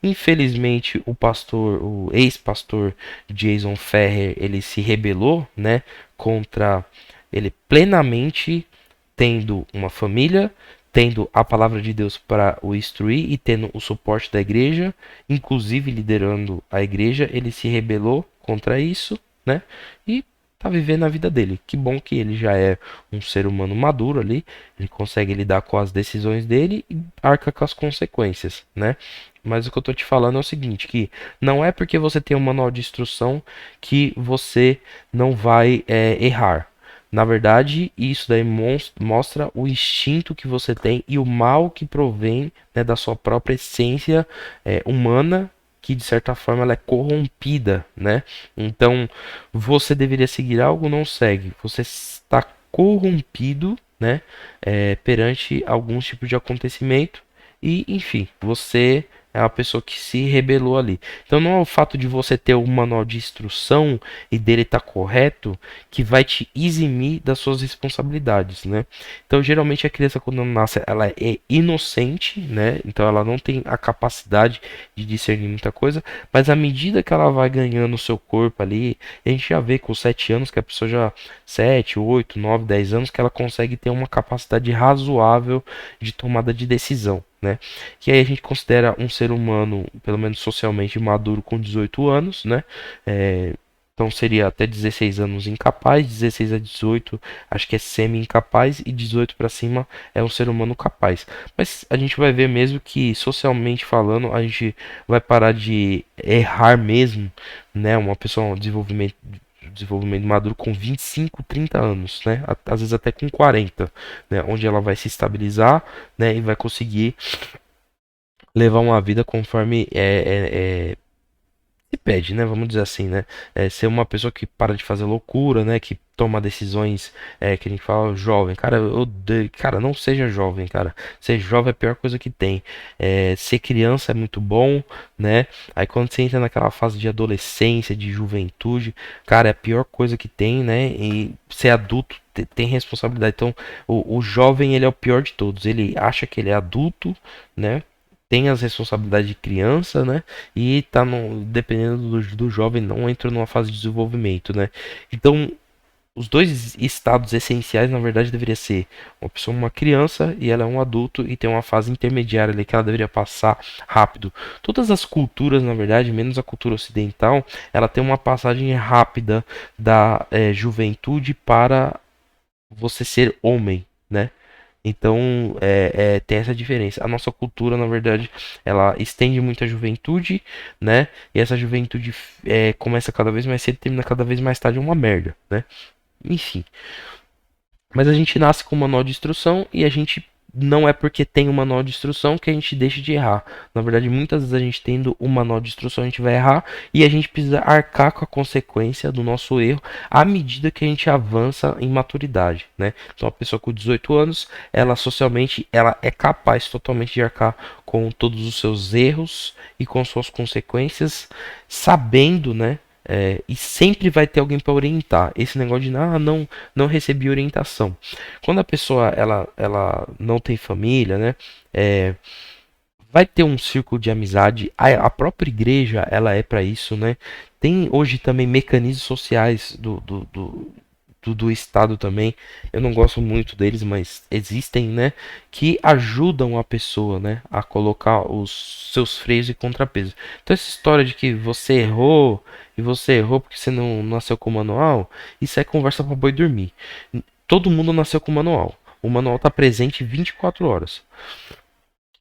Speaker 1: Infelizmente, o ex-pastor Jason Ferrer, ele se rebelou, né, contra ele plenamente tendo uma família, tendo a palavra de Deus para o instruir e tendo o suporte da igreja, inclusive liderando a igreja, ele se rebelou contra isso, né? E tá vivendo a vida dele. Que bom que ele já é um ser humano maduro ali, ele consegue lidar com as decisões dele e arca com as consequências, né? Mas o que eu tô te falando é o seguinte, que não é porque você tem um manual de instrução que você não vai errar. Na verdade, isso daí mostra o instinto que você tem e o mal que provém, né, da sua própria essência humana, que de certa forma ela é corrompida, né? Então, você deveria seguir algo, não segue. Você está corrompido, né, perante alguns tipos de acontecimento e, enfim, você é uma pessoa que se rebelou ali. Então não é o fato de você ter um manual de instrução e dele estar correto que vai te eximir das suas responsabilidades, né? Então geralmente a criança quando nasce ela é inocente, né? Então ela não tem a capacidade de discernir muita coisa, mas à medida que ela vai ganhando o seu corpo ali, a gente já vê com 7 anos que a pessoa já 7, 8, 9, 10 anos que ela consegue ter uma capacidade razoável de tomada de decisão, né? Que aí a gente considera um ser humano, pelo menos socialmente maduro, com 18 anos, né? Então seria até 16 anos incapaz, 16 a 18 acho que é semi-incapaz e 18 para cima é um ser humano capaz. Mas a gente vai ver mesmo que socialmente falando, a gente vai parar de errar mesmo, né? Uma pessoa, um desenvolvimento maduro com 25, 30 anos, né? Às vezes até com 40, né? Onde ela vai se estabilizar, né? E vai conseguir levar uma vida conforme se pede, né? Vamos dizer assim, né? Ser uma pessoa que para de fazer loucura, né? Que toma decisões que a gente fala jovem. Cara, cara, não seja jovem, cara. Ser jovem é a pior coisa que tem. Ser criança é muito bom, né? Aí quando você entra naquela fase de adolescência, de juventude, cara, é a pior coisa que tem, né? E ser adulto tem responsabilidade. Então, o jovem, ele é o pior de todos. Ele acha que ele é adulto, né? Tem as responsabilidades de criança, né? E tá dependendo do jovem, não entra numa fase de desenvolvimento, né? Então, os dois estados essenciais, na verdade, deveria ser uma pessoa, uma criança, e ela é um adulto, e tem uma fase intermediária ali que ela deveria passar rápido. Todas as culturas, na verdade, menos a cultura ocidental, ela tem uma passagem rápida da juventude para você ser homem, né? Então, tem essa diferença. A nossa cultura, na verdade, ela estende muito a juventude, né? E essa juventude começa cada vez mais cedo e termina cada vez mais tarde, é uma merda, né? Enfim. Mas a gente nasce com um manual de instrução e a gente não é porque tem um manual de instrução que a gente deixa de errar. Na verdade, muitas vezes a gente tendo um manual de instrução a gente vai errar e a gente precisa arcar com a consequência do nosso erro à medida que a gente avança em maturidade, né? Então, a pessoa com 18 anos, ela socialmente, ela é capaz totalmente de arcar com todos os seus erros e com suas consequências, sabendo, né? E sempre vai ter alguém para orientar. Esse negócio de não recebi orientação. Quando a pessoa ela não tem família, né? Vai ter um círculo de amizade. A própria igreja ela é para isso, né? Tem hoje também mecanismos sociais do Estado também. Eu não gosto muito deles, mas existem, né? Que ajudam a pessoa, né? A colocar os seus freios e contrapesos. Então essa história de que você errou e você errou porque você não nasceu com manual, isso é conversa para boi dormir. Todo mundo nasceu com manual. O manual está presente 24 horas.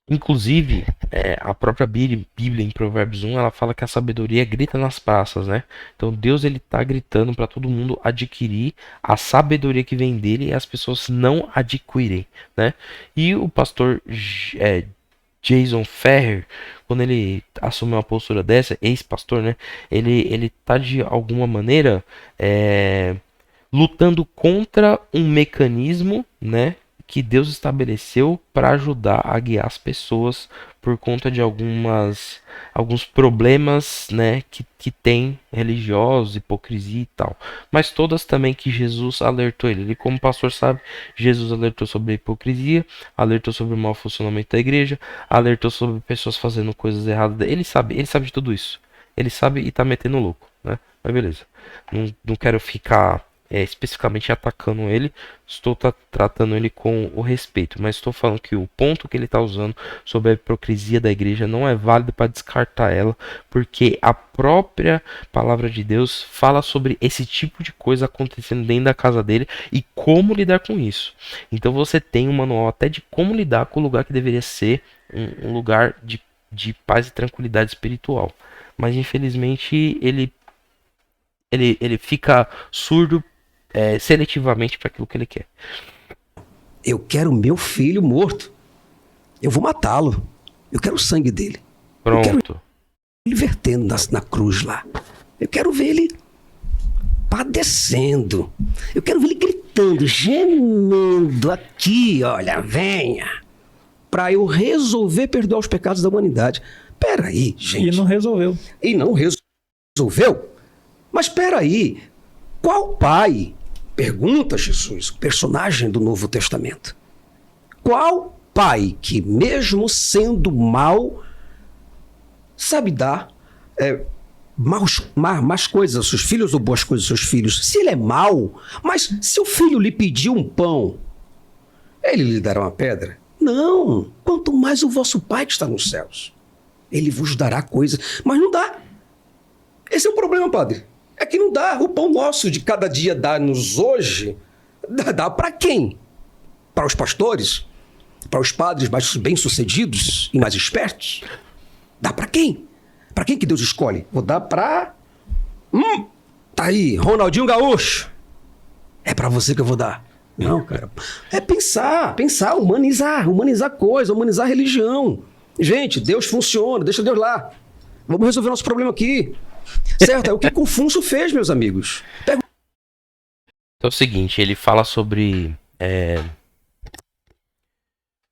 Speaker 1: Inclusive, a própria Bíblia em Provérbios 1, ela fala que a sabedoria grita nas praças, né? Então Deus ele tá gritando para todo mundo adquirir a sabedoria que vem dele e as pessoas não adquirem, né? E o pastor Jason Ferrer, quando ele assumiu uma postura dessa, ex-pastor, né? Ele tá de alguma maneira lutando contra um mecanismo, né, que Deus estabeleceu para ajudar a guiar as pessoas por conta de alguns problemas, né, que tem religiosos, hipocrisia e tal. Mas todas também que Jesus alertou ele. Ele como pastor sabe, Jesus alertou sobre a hipocrisia, alertou sobre o mau funcionamento da igreja, alertou sobre pessoas fazendo coisas erradas. Ele sabe de tudo isso. Ele sabe e tá metendo louco, né? Mas beleza. Não quero ficar especificamente atacando ele, estou tratando ele com o respeito, mas estou falando que o ponto que ele está usando sobre a hipocrisia da igreja não é válido para descartar ela, porque a própria palavra de Deus fala sobre esse tipo de coisa acontecendo dentro da casa dele e como lidar com isso. Então você tem um manual até de como lidar com o lugar que deveria ser um lugar de paz e tranquilidade espiritual, mas infelizmente ele fica surdo seletivamente para aquilo que ele quer.
Speaker 2: Eu quero meu filho morto. Eu vou matá-lo. Eu quero o sangue dele.
Speaker 1: Pronto.
Speaker 2: Eu quero ele vertendo na cruz lá. Eu quero ver ele padecendo. Eu quero ver ele gritando, gemendo aqui, olha, venha. Para eu resolver perdoar os pecados da humanidade. Peraí, gente.
Speaker 5: E não resolveu.
Speaker 2: E não resolveu? Mas peraí, qual pai? Pergunta Jesus, o personagem do Novo Testamento. Qual pai que, mesmo sendo mau, sabe dar más coisas aos seus filhos ou boas coisas aos seus filhos? Se ele é mau, mas se o filho lhe pediu um pão, ele lhe dará uma pedra? Não, quanto mais o vosso pai que está nos céus. Ele vos dará coisas, mas não dá. Esse é o problema, padre. É que não dá. O pão nosso de cada dia dá-nos hoje, dá para quem? Para os pastores? Para os padres mais bem-sucedidos e mais espertos? Dá para quem? Para quem que Deus escolhe? Vou dar para... tá aí, Ronaldinho Gaúcho. É para você que eu vou dar. Não, cara. É pensar, humanizar coisa, humanizar religião. Gente, Deus funciona, deixa Deus lá. Vamos resolver nosso problema aqui. Certo, é o que Confúcio fez, meus amigos.
Speaker 1: Então é o seguinte, ele fala sobre...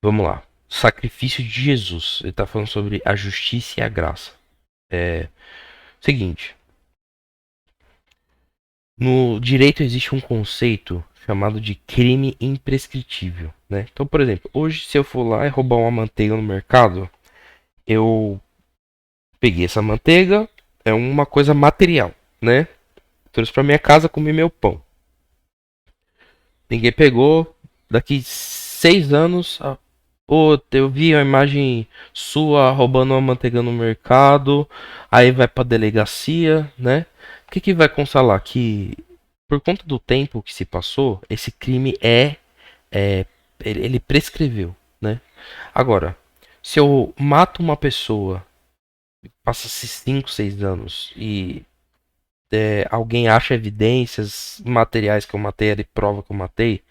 Speaker 1: Vamos lá. Sacrifício de Jesus. Ele está falando sobre a justiça e a graça. Seguinte. No direito existe um conceito chamado de crime imprescritível, né? Então, por exemplo, hoje se eu for lá e roubar uma manteiga no mercado, eu peguei essa manteiga, é uma coisa material, né? Trouxe para minha casa, comi meu pão. Ninguém pegou, daqui 6 anos, eu vi a imagem sua roubando uma manteiga no mercado, aí vai pra delegacia, né? O que vai constar lá? Que por conta do tempo que se passou, esse crime ele prescreveu, né? Agora, se eu mato uma pessoa, passa-se 5, 6 anos e alguém acha evidências materiais que eu matei, ele prova que eu matei,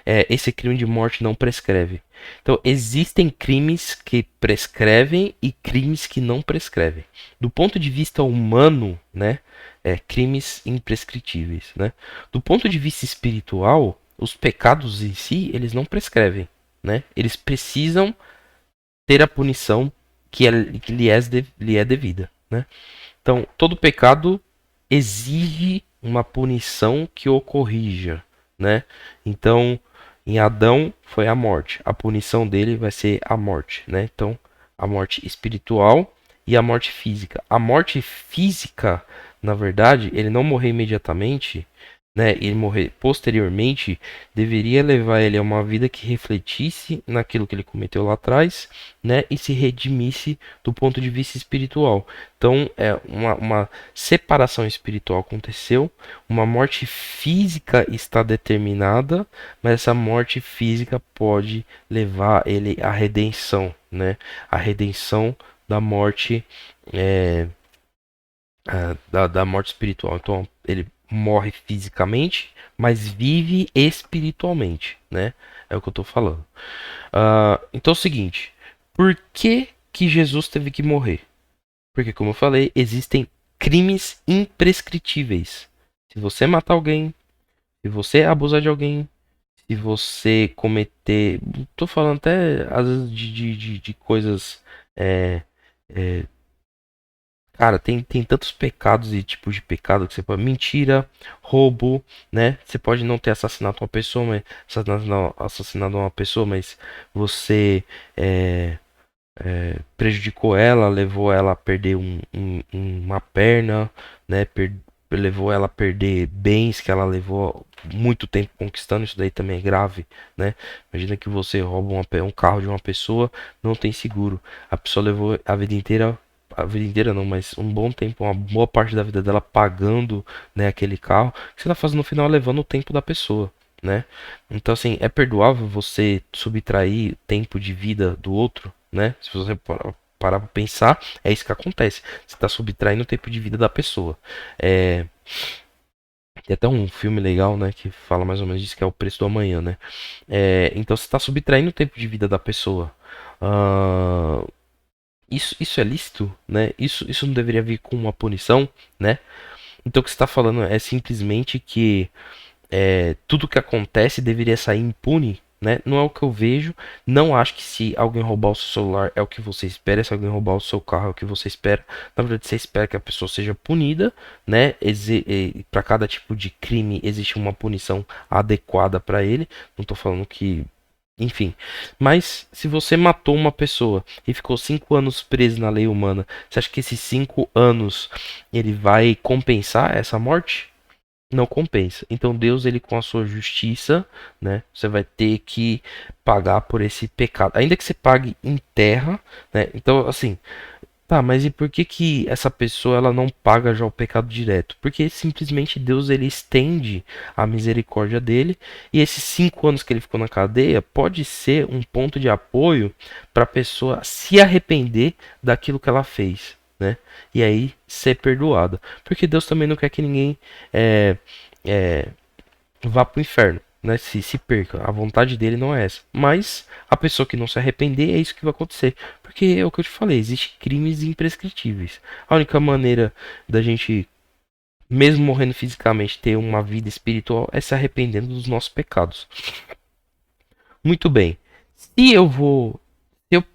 Speaker 1: esse crime de morte não prescreve. Então, existem crimes que prescrevem e crimes que não prescrevem. Do ponto de vista humano, né, crimes imprescritíveis, né? Do ponto de vista espiritual, os pecados em si, eles não prescrevem, né? Eles precisam ter a punição que lhe é devida, né? Então, todo pecado exige uma punição que o corrija, né? Então, em Adão foi a morte. A punição dele vai ser a morte, né? Então, a morte espiritual e a morte física. A morte física, na verdade, ele não morrer imediatamente, né? Ele morrer posteriormente deveria levar ele a uma vida que refletisse naquilo que ele cometeu lá atrás, né? E se redimisse do ponto de vista espiritual. Então, uma separação espiritual aconteceu, uma morte física está determinada, mas essa morte física pode levar ele à redenção, né? A redenção da morte, da morte espiritual. Então, ele morre fisicamente, mas vive espiritualmente, né? É o que eu tô falando. Então é o seguinte, por que que Jesus teve que morrer? Porque, como eu falei, existem crimes imprescritíveis. Se você matar alguém, se você abusar de alguém, se você cometer... Tô falando até, às vezes, de coisas... Cara, tem tantos pecados e tipos de pecado que você pode... Mentira, roubo, né? Você pode não ter assassinado uma pessoa, mas você prejudicou ela, levou ela a perder uma perna, né? Levou ela a perder bens que ela levou muito tempo conquistando. Isso daí também é grave, né? Imagina que você rouba um carro de uma pessoa, não tem seguro. A pessoa levou a vida inteira não, mas um bom tempo, uma boa parte da vida dela pagando, né, aquele carro. O que você tá fazendo no final é levando o tempo da pessoa, né? Então, assim, é perdoável você subtrair tempo de vida do outro, né? Se você parar pra pensar, é isso que acontece. Você tá subtraindo o tempo de vida da pessoa. Tem até um filme legal, né, que fala mais ou menos disso, que é O Preço do Amanhã, né? Então você tá subtraindo o tempo de vida da pessoa. Ah, isso é lícito, né? Isso não deveria vir com uma punição, né? Então o que você está falando é simplesmente que tudo que acontece deveria sair impune, né? Não é o que eu vejo. Não acho que se alguém roubar o seu celular é o que você espera, se alguém roubar o seu carro é o que você espera. Na verdade, você espera que a pessoa seja punida, né? Para cada tipo de crime existe uma punição adequada para ele. Não estou falando que, enfim, mas se você matou uma pessoa e ficou 5 anos preso na lei humana, você acha que esses 5 anos ele vai compensar essa morte? Não compensa. Então Deus, ele com a sua justiça, né, você vai ter que pagar por esse pecado, ainda que você pague em terra, né? Então, assim, tá, mas e por que que essa pessoa ela não paga já o pecado direto? Porque simplesmente Deus, ele estende a misericórdia dele, e esses 5 anos que ele ficou na cadeia pode ser um ponto de apoio para a pessoa se arrepender daquilo que ela fez, né? E aí ser perdoada. Porque Deus também não quer que ninguém vá para o inferno, né? Se perca. A vontade dele não é essa. Mas a pessoa que não se arrepender, é isso que vai acontecer. Porque é o que eu te falei, existem crimes imprescritíveis. A única maneira da gente, mesmo morrendo fisicamente, ter uma vida espiritual é se arrependendo dos nossos pecados. Muito bem. Se eu vou.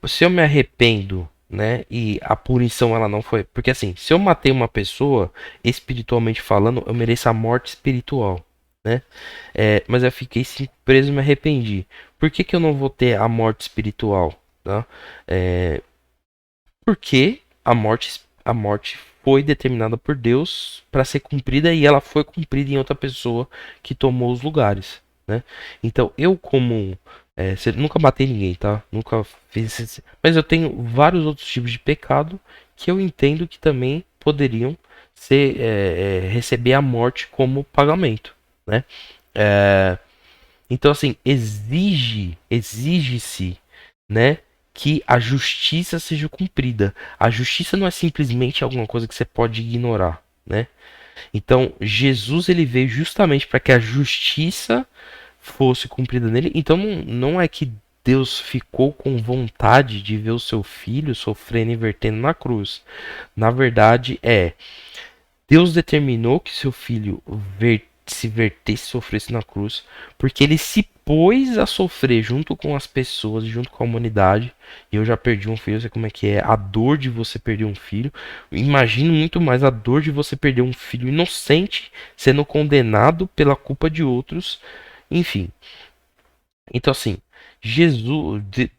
Speaker 1: Se eu me arrependo, né? E a punição ela não foi. Porque assim, se eu matei uma pessoa, espiritualmente falando, eu mereço a morte espiritual, né? Mas eu fiquei preso e me arrependi. Por que que eu não vou ter a morte espiritual? Tá? Porque a morte foi determinada por Deus para ser cumprida e ela foi cumprida em outra pessoa que tomou os lugares, né? Então eu como nunca matei ninguém, tá? Nunca fiz esse, mas eu tenho vários outros tipos de pecado que eu entendo que também poderiam ser receber a morte como pagamento, né? Então assim exige-se, né, que a justiça seja cumprida. A justiça não é simplesmente alguma coisa que você pode ignorar, né? Então, Jesus ele veio justamente para que a justiça fosse cumprida nele. Então, não é que Deus ficou com vontade de ver o seu filho sofrendo e vertendo na cruz. Na verdade, Deus determinou que seu filho se vertesse, sofresse na cruz, porque ele se pôs a sofrer junto com as pessoas, junto com a humanidade. E eu já perdi um filho, eu sei como é que é a dor de você perder um filho. Imagino muito mais a dor de você perder um filho inocente sendo condenado pela culpa de outros. Enfim. Então assim,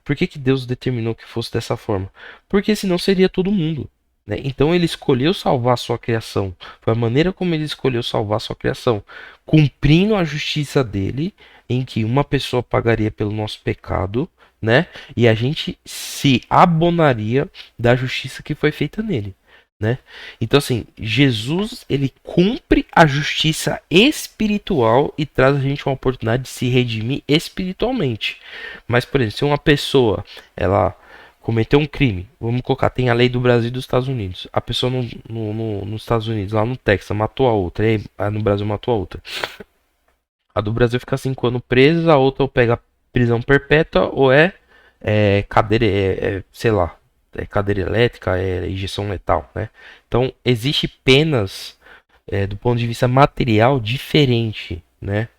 Speaker 1: por que Deus determinou que fosse dessa forma? Porque senão seria todo mundo. Né? Então ele escolheu salvar a sua criação. Foi a maneira como ele escolheu salvar a sua criação. Cumprindo a justiça dele, em que uma pessoa pagaria pelo nosso pecado, né? E a gente se abonaria da justiça que foi feita nele. Né? Então assim, Jesus ele cumpre a justiça espiritual e traz a gente uma oportunidade de se redimir espiritualmente. Mas por exemplo, se uma pessoa ela cometeu um crime, vamos colocar, tem a lei do Brasil e dos Estados Unidos. A pessoa nos Estados Unidos, lá no Texas, matou a outra, e aí no Brasil matou a outra. A do Brasil fica 5 anos presa, a outra ou pega prisão perpétua ou cadeira, sei lá, cadeira elétrica, injeção letal, né? Então, existe penas do ponto de vista material diferente, né?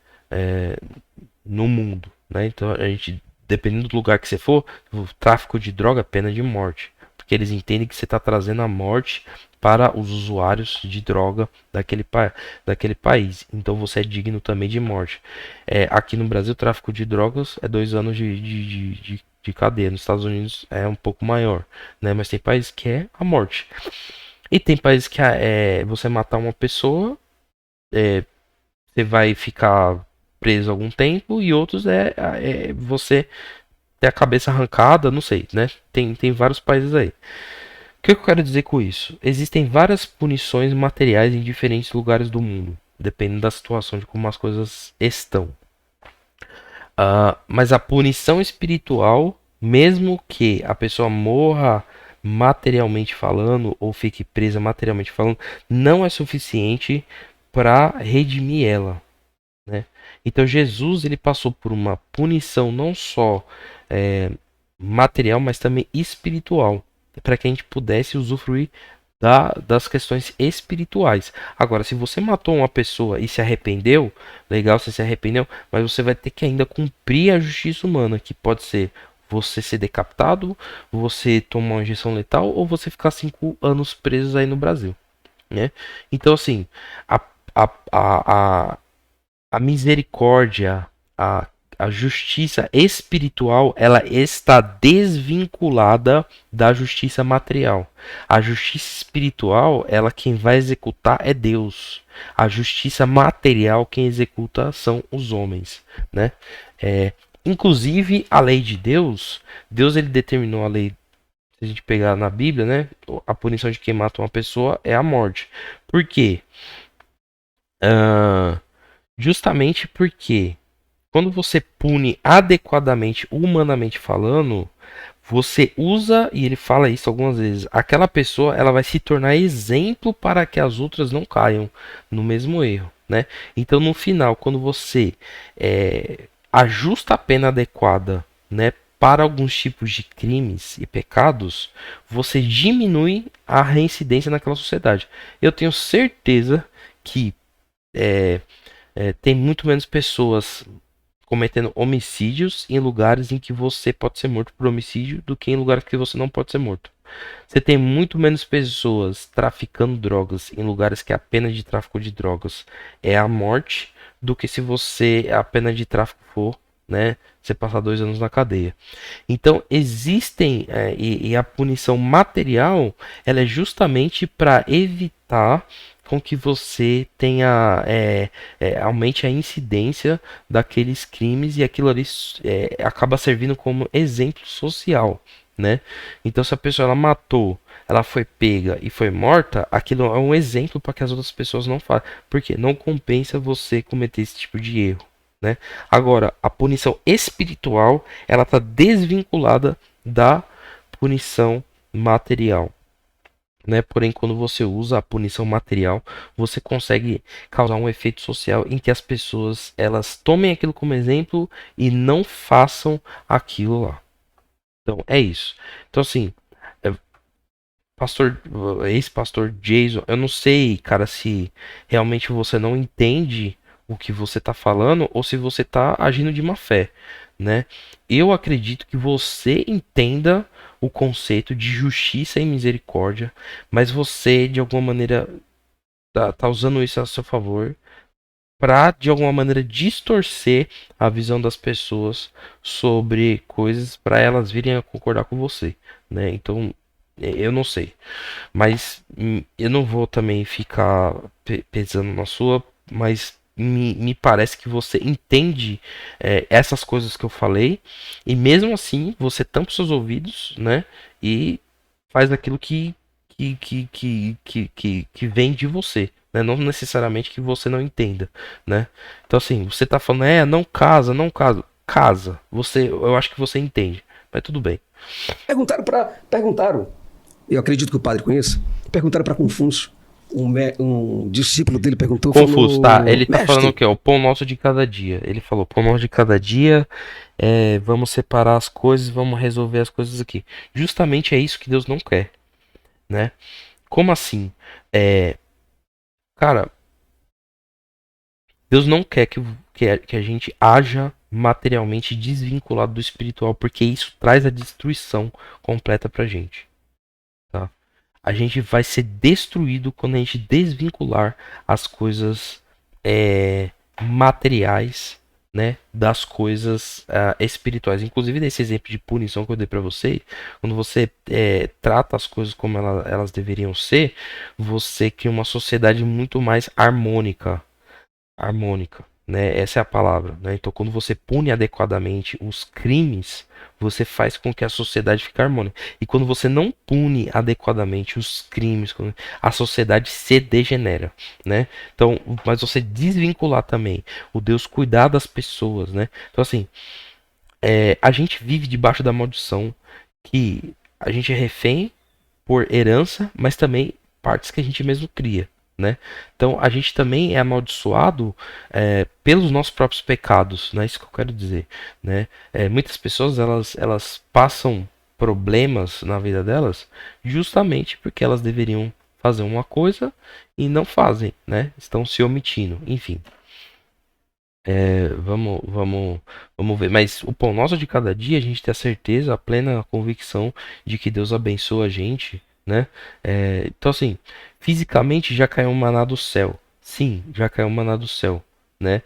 Speaker 1: No mundo, né? Então, a gente, dependendo do lugar que você for, o tráfico de droga é pena de morte, porque eles entendem que você está trazendo a morte para os usuários de droga daquele país. Então, você é digno também de morte. Aqui no Brasil, o tráfico de drogas é 2 anos de cadeia. Nos Estados Unidos é um pouco maior, né? Mas tem países que é a morte. E tem países que você matar uma pessoa, você vai ficar preso algum tempo, e outros você ter a cabeça arrancada, não sei, né? Tem vários países aí. O que eu quero dizer com isso? Existem várias punições materiais em diferentes lugares do mundo, dependendo da situação, de como as coisas estão. Mas a punição espiritual, mesmo que a pessoa morra materialmente falando ou fique presa materialmente falando, não é suficiente para redimir ela, né? Então Jesus ele passou por uma punição não só material, mas também espiritual, para que a gente pudesse usufruir das questões espirituais. Agora, se você matou uma pessoa e se arrependeu, legal, você se arrependeu, mas você vai ter que ainda cumprir a justiça humana, que pode ser você ser decapitado, você tomar uma injeção letal ou você ficar 5 anos preso aí no Brasil, né? Então, assim, a, a, a, a misericórdia, a justiça espiritual, ela está desvinculada da justiça material. A justiça espiritual, ela quem vai executar é Deus. A justiça material, quem executa são os homens, né? Inclusive a lei de Deus, Deus ele determinou a lei. Se a gente pegar na Bíblia, né, a punição de quem mata uma pessoa é a morte. Por quê? Justamente porque quando você pune adequadamente, humanamente falando, você usa, e ele fala isso algumas vezes, aquela pessoa ela vai se tornar exemplo para que as outras não caiam no mesmo erro, né? Então no final, quando você ajusta a pena adequada, né, para alguns tipos de crimes e pecados, você diminui a reincidência naquela sociedade. Eu tenho certeza que tem muito menos pessoas cometendo homicídios em lugares em que você pode ser morto por homicídio do que em lugares que você não pode ser morto. Você tem muito menos pessoas traficando drogas em lugares que a pena de tráfico de drogas é a morte do que se a pena de tráfico for, né, você passar 2 anos na cadeia. Então existem e a punição material ela é justamente para evitar com que você tenha aumente a incidência daqueles crimes, e aquilo ali acaba servindo como exemplo social, né? Então se a pessoa ela matou, ela foi pega e foi morta, aquilo é um exemplo para que as outras pessoas não façam, porque não compensa você cometer esse tipo de erro, né? Agora, a punição espiritual ela está desvinculada da punição material. né? Porém, quando você usa a punição material, você consegue causar um efeito social em que as pessoas elas tomem aquilo como exemplo e não façam aquilo lá. Então, é isso. Então, assim, é, pastor, ex-pastor Jason, eu não sei, cara, se realmente você não entende o que você tá falando ou se você tá agindo de má fé, né? Eu acredito que você entenda o conceito de justiça e misericórdia, mas você, de alguma maneira, tá usando isso a seu favor para, de alguma maneira, distorcer a visão das pessoas sobre coisas para elas virem a concordar com você, né? Então, eu não sei. Mas eu não vou também ficar pesando na sua, mas me parece que você entende essas coisas que eu falei, e mesmo assim você tampa os seus ouvidos, né? E faz aquilo que vem de você, né? Não necessariamente que você não entenda, né? Então assim, você tá falando, não casa, não casa. Casa. Eu acho que você entende, mas tudo bem.
Speaker 2: Perguntaram, eu acredito que o padre conheça, perguntaram para Confúcio, um discípulo dele perguntou,
Speaker 1: Confuso, tá? Ele tá
Speaker 2: mestre,
Speaker 1: falando o quê? O pão nosso de cada dia. Ele falou, pão nosso de cada dia, vamos separar as coisas, vamos resolver as coisas aqui. Justamente é isso que Deus não quer, né? Como assim? Cara, Deus não quer que a gente haja materialmente desvinculado do espiritual, porque isso traz a destruição completa pra gente, tá? A gente vai ser destruído quando a gente desvincular as coisas materiais, né, das coisas espirituais. Inclusive nesse exemplo de punição que eu dei para você, quando você trata as coisas como elas deveriam ser, você cria uma sociedade muito mais harmônica, né? Essa é a palavra, né? Então, quando você pune adequadamente os crimes, você faz com que a sociedade fique harmônica. E quando você não pune adequadamente os crimes, a sociedade se degenera, né? Então, mas você desvincular também o Deus cuidar das pessoas, né? Então, assim, a gente vive debaixo da maldição que a gente é refém por herança, mas também partes que a gente mesmo cria, né? Então a gente também é amaldiçoado pelos nossos próprios pecados, né? Isso que eu quero dizer, né? Muitas pessoas elas passam problemas na vida delas justamente porque elas deveriam fazer uma coisa e não fazem, né? Estão se omitindo, enfim. Vamos ver. Mas o pão nosso de cada dia, a gente tem a certeza, a plena convicção de que Deus abençoa a gente, né? Então, assim, fisicamente já caiu um maná do céu. Sim, já caiu um maná do céu, né?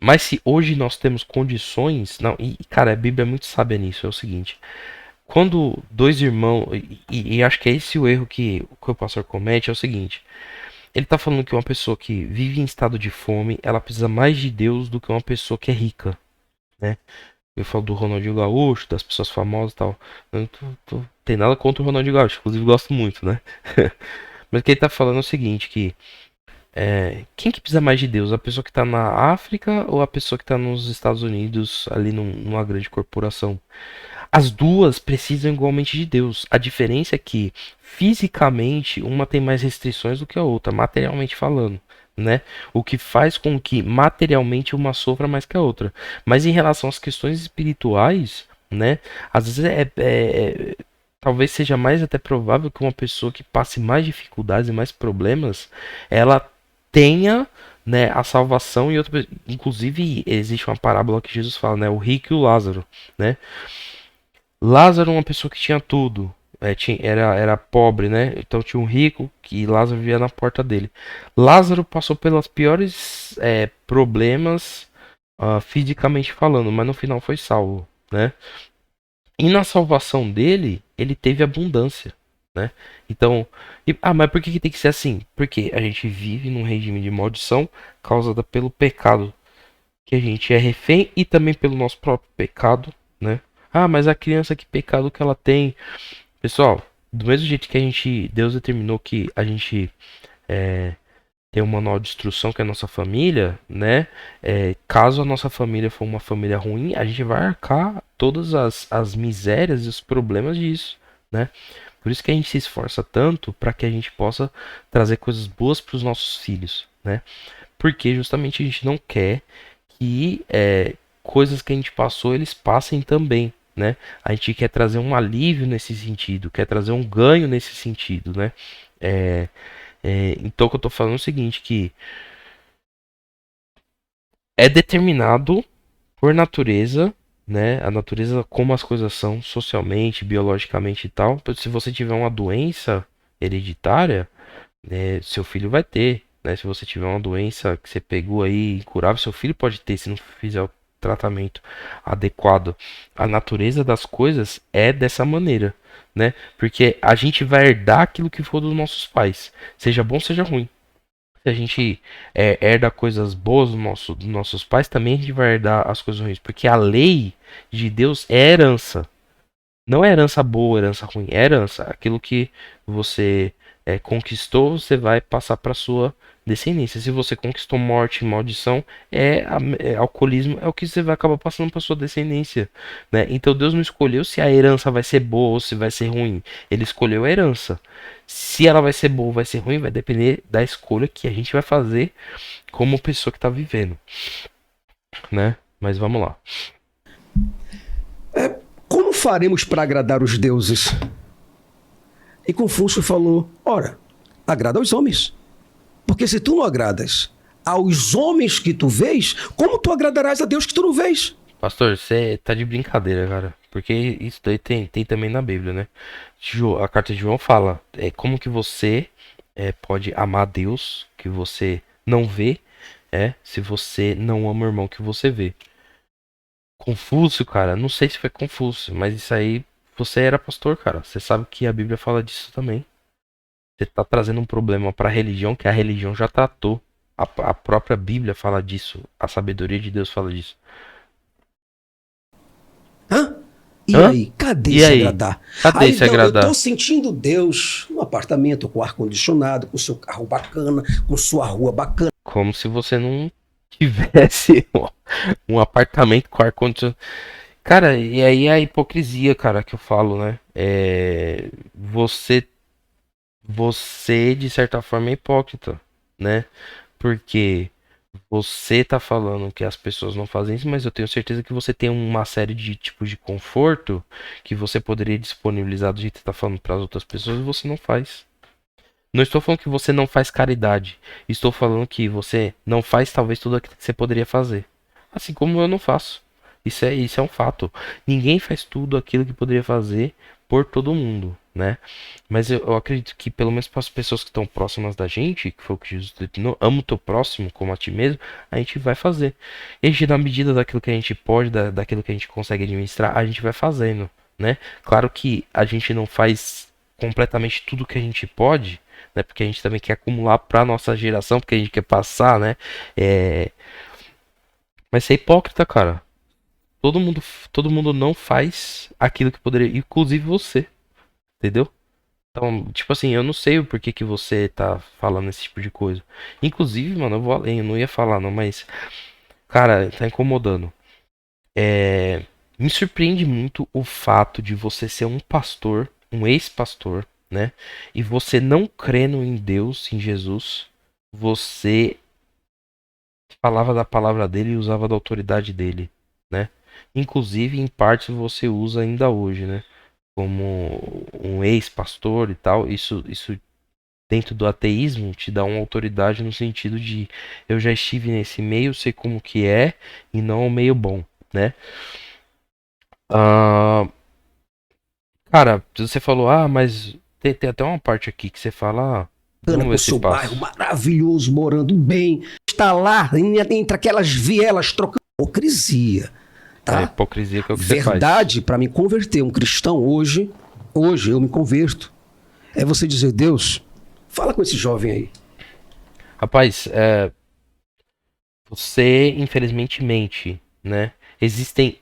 Speaker 1: Mas se hoje nós temos condições. Não, cara, a Bíblia é muito sábia nisso. É o seguinte: quando dois irmãos. E acho que é esse o erro que o pastor comete: é o seguinte. Ele tá falando que uma pessoa que vive em estado de fome, ela precisa mais de Deus do que uma pessoa que é rica, né? Eu falo do Ronaldinho Gaúcho, das pessoas famosas e tal. Eu não tem nada contra o Ronaldinho Gaúcho, inclusive gosto muito, né? Mas o que ele tá falando é o seguinte, que quem que precisa mais de Deus? A pessoa que tá na África ou a pessoa que tá nos Estados Unidos, ali numa grande corporação? As duas precisam igualmente de Deus. A diferença é que fisicamente uma tem mais restrições do que a outra, materialmente falando, né? O que faz com que materialmente uma sofra mais que a outra. Mas em relação às questões espirituais, né? Às vezes talvez seja mais até provável que uma pessoa que passe mais dificuldades e mais problemas, ela tenha, né, a salvação e outra. Inclusive existe uma parábola que Jesus fala, né? O rico e o Lázaro, né? Lázaro é uma pessoa que tinha tudo. Era pobre, né? Então tinha um rico que Lázaro vivia na porta dele. Lázaro passou pelas piores problemas, fisicamente falando, mas no final foi salvo, né? E na salvação dele, ele teve abundância, né? Então, mas por que tem que ser assim? Porque a gente vive num regime de maldição causada pelo pecado, que a gente é refém e também pelo nosso próprio pecado, né? Mas a criança, que pecado que ela tem? Pessoal, do mesmo jeito que Deus determinou que a gente tem um manual de instrução que é a nossa família, né? Caso a nossa família for uma família ruim, a gente vai arcar todas as misérias e os problemas disso, né? Por isso que a gente se esforça tanto para que a gente possa trazer coisas boas para os nossos filhos, né? Porque justamente a gente não quer que coisas que a gente passou eles passem também, né? A gente quer trazer um alívio nesse sentido, quer trazer um ganho nesse sentido, né? Então o que eu tô falando é o seguinte, que é determinado por natureza, né? A natureza como as coisas são socialmente, biologicamente e tal. Se você tiver uma doença hereditária, né, seu filho vai ter, né? Se você tiver uma doença que você pegou aí incurável, seu filho pode ter se não fizer o tratamento adequado. A natureza das coisas é dessa maneira, né? Porque a gente vai herdar aquilo que for dos nossos pais, seja bom, seja ruim. Se a gente herda coisas boas dos nossos pais, também a gente vai herdar as coisas ruins. Porque a lei de Deus é herança. Não é herança boa, herança ruim. É herança. Aquilo que você conquistou, você vai passar para sua descendência. Se você conquistou morte e maldição, alcoolismo é o que você vai acabar passando para sua descendência, né? Então Deus não escolheu se a herança vai ser boa ou se vai ser ruim. Ele escolheu a herança. Se ela vai ser boa ou vai ser ruim, vai depender da escolha que a gente vai fazer como pessoa que está vivendo, né? Mas vamos lá.
Speaker 2: Como faremos para agradar os deuses? E Confúcio falou: ora, agrada aos homens. Porque se tu não agradas aos homens que tu vês, como tu agradarás a Deus que tu não vês?
Speaker 1: Pastor, você tá de brincadeira, cara. Porque isso daí tem também na Bíblia, né? A carta de João fala como que você pode amar a Deus que você não vê, se você não ama o irmão que você vê. Confúcio, cara, não sei se foi Confúcio, mas isso aí, você era pastor, cara. Você sabe que a Bíblia fala disso também. Você tá trazendo um problema pra religião que a religião já tratou. A própria Bíblia fala disso. A sabedoria de Deus fala disso.
Speaker 2: Hã? E
Speaker 1: Hã?
Speaker 2: aí? Cadê
Speaker 1: E
Speaker 2: se
Speaker 1: aí?
Speaker 2: agradar?
Speaker 1: Cadê
Speaker 2: Aí,
Speaker 1: se
Speaker 2: não,
Speaker 1: agradar?
Speaker 2: eu tô sentindo Deus no apartamento com ar-condicionado, com seu carro bacana, com sua rua bacana.
Speaker 1: Como se você não tivesse um apartamento com ar-condicionado. Cara, e aí é a hipocrisia, cara, que eu falo, né? Você, de certa forma, é hipócrita, né? Porque você tá falando que as pessoas não fazem isso, mas eu tenho certeza que você tem uma série de tipos de conforto que você poderia disponibilizar do jeito que você tá falando para as outras pessoas e você não faz. Não estou falando que você não faz caridade. Estou falando que você não faz talvez tudo aquilo que você poderia fazer. Assim como eu não faço. Isso é um fato. Ninguém faz tudo aquilo que poderia fazer por todo mundo, né? Mas eu acredito que pelo menos para as pessoas que estão próximas da gente, que foi o que Jesus determinou, ama o teu próximo como a ti mesmo, a gente vai fazer. E a gente, na medida daquilo que a gente pode, daquilo que a gente consegue administrar, a gente vai fazendo, né? Claro que a gente não faz completamente tudo que a gente pode, né? Porque a gente também quer acumular para nossa geração, porque a gente quer passar, né? Mas ser hipócrita, cara. Todo mundo não faz aquilo que poderia, inclusive você, entendeu? Então, tipo assim, eu não sei o porquê que você tá falando esse tipo de coisa. Inclusive, mano, eu vou além, eu não ia falar não, mas cara, tá incomodando. Me surpreende muito o fato de você ser um pastor, um ex-pastor, né? E você não crendo em Deus, em Jesus, você falava da palavra dele e usava da autoridade dele, né? Inclusive, em parte você usa ainda hoje, né? Como um ex-pastor e tal. Isso dentro do ateísmo te dá uma autoridade no sentido de eu já estive nesse meio, sei como que é e não é um meio bom, né? Ah, cara, você falou, mas tem até uma parte aqui que você fala, vamos
Speaker 2: Com
Speaker 1: ver se
Speaker 2: seu bairro
Speaker 1: passa.
Speaker 2: maravilhoso, morando bem. Está lá, entre aquelas vielas, trocando hipocrisia.
Speaker 1: A
Speaker 2: Tá?
Speaker 1: hipocrisia que é o que você faz.
Speaker 2: Verdade, para me converter um cristão hoje eu me converto. É você dizer: Deus, fala com esse jovem aí.
Speaker 1: Rapaz, você infelizmente mente, né? Existem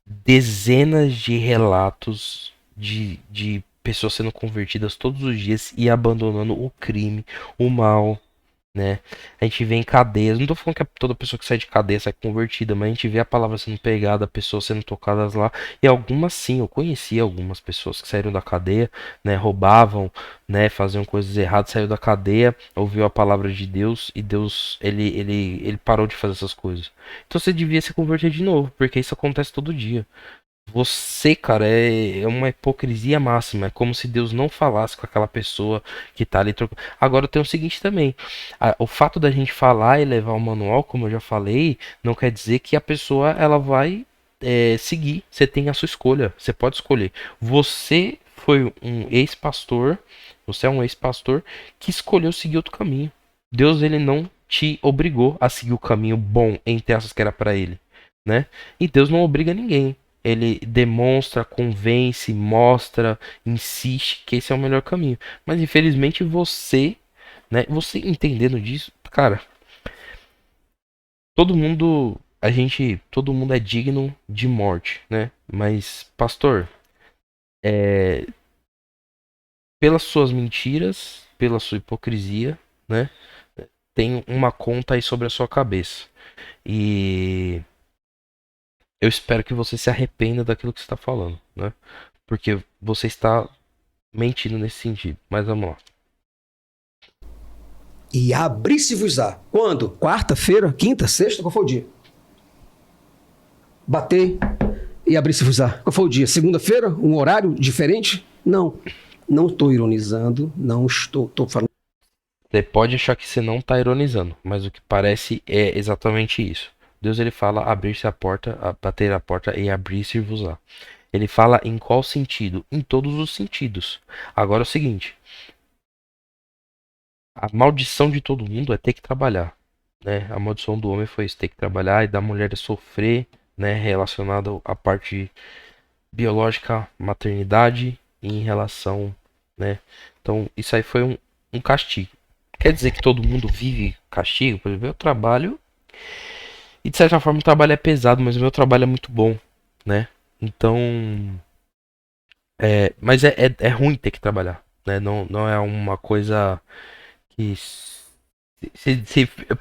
Speaker 1: dezenas de relatos de pessoas sendo convertidas todos os dias e abandonando o crime, o mal, né? A gente vê em cadeias, não tô falando que toda pessoa que sai de cadeia sai convertida, mas a gente vê a palavra sendo pregada, pessoas sendo tocadas lá, e algumas sim, eu conheci algumas pessoas que saíram da cadeia, né, roubavam, né, faziam coisas erradas, saiu da cadeia, ouviu a palavra de Deus e Deus, ele parou de fazer essas coisas. Então você devia se converter de novo, porque isso acontece todo dia. Você, cara, é uma hipocrisia máxima. É como se Deus não falasse com aquela pessoa que tá ali trocando. Agora tem o seguinte também. O fato da gente falar e levar o manual, como eu já falei, não quer dizer que a pessoa ela vai seguir. Você tem a sua escolha. Você pode escolher. Você foi um ex-pastor. Você é um ex-pastor que escolheu seguir outro caminho. Deus, ele não te obrigou a seguir o caminho bom, entre essas que era pra ele, né? E Deus não obriga ninguém. Ele demonstra, convence, mostra, insiste que esse é o melhor caminho. Mas infelizmente você, né, você entendendo disso, cara, todo mundo é digno de morte, né? Mas, pastor, é, pelas suas mentiras, pela sua hipocrisia, né, tem uma conta aí sobre a sua cabeça. E eu espero que você se arrependa daquilo que você está falando, né? Porque você está mentindo nesse sentido. Mas vamos lá.
Speaker 2: E abri-se-vos-á. Quando? Quarta-feira, quinta, sexta? Qual foi o dia? Batei e abri-se-vos-á. Qual foi o dia? Segunda-feira? Um horário diferente? Não. Não estou ironizando. Não estou falando.
Speaker 1: Você pode achar que você não está ironizando, mas o que parece é exatamente isso. Deus ele fala abrir-se a porta, bater a porta e abrir-se-vos-á. Ele fala em qual sentido? Em todos os sentidos. Agora é o seguinte: a maldição de todo mundo é ter que trabalhar, né? A maldição do homem foi isso, ter que trabalhar e da mulher é sofrer, né? Relacionado à parte biológica, maternidade e em relação, né? Então isso aí foi um castigo. Quer dizer que todo mundo vive castigo? Por exemplo, eu trabalho e de certa forma o trabalho é pesado, mas o meu trabalho é muito bom, né? Então, mas é ruim ter que trabalhar, né? Não é uma coisa que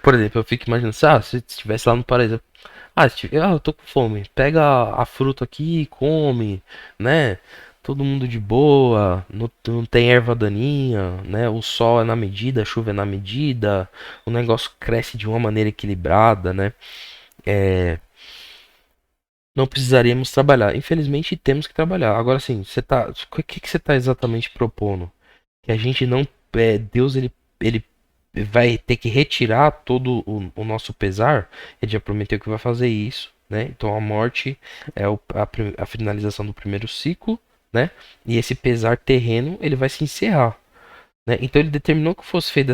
Speaker 1: por exemplo, eu fico imaginando, se estivesse lá no paraíso, eu tô com fome, pega a fruta aqui e come, né? Todo mundo de boa, não tem erva daninha, né? O sol é na medida, a chuva é na medida, o negócio cresce de uma maneira equilibrada, né? É, não precisaríamos trabalhar. Infelizmente temos que trabalhar. Agora sim, o que você tá exatamente propondo? Que a gente não, Deus ele vai ter que retirar todo o nosso pesar. Ele já prometeu que vai fazer isso, né? Então a morte é a finalização do primeiro ciclo, né? E esse pesar terreno ele vai se encerrar, né? Então ele determinou que fosse feito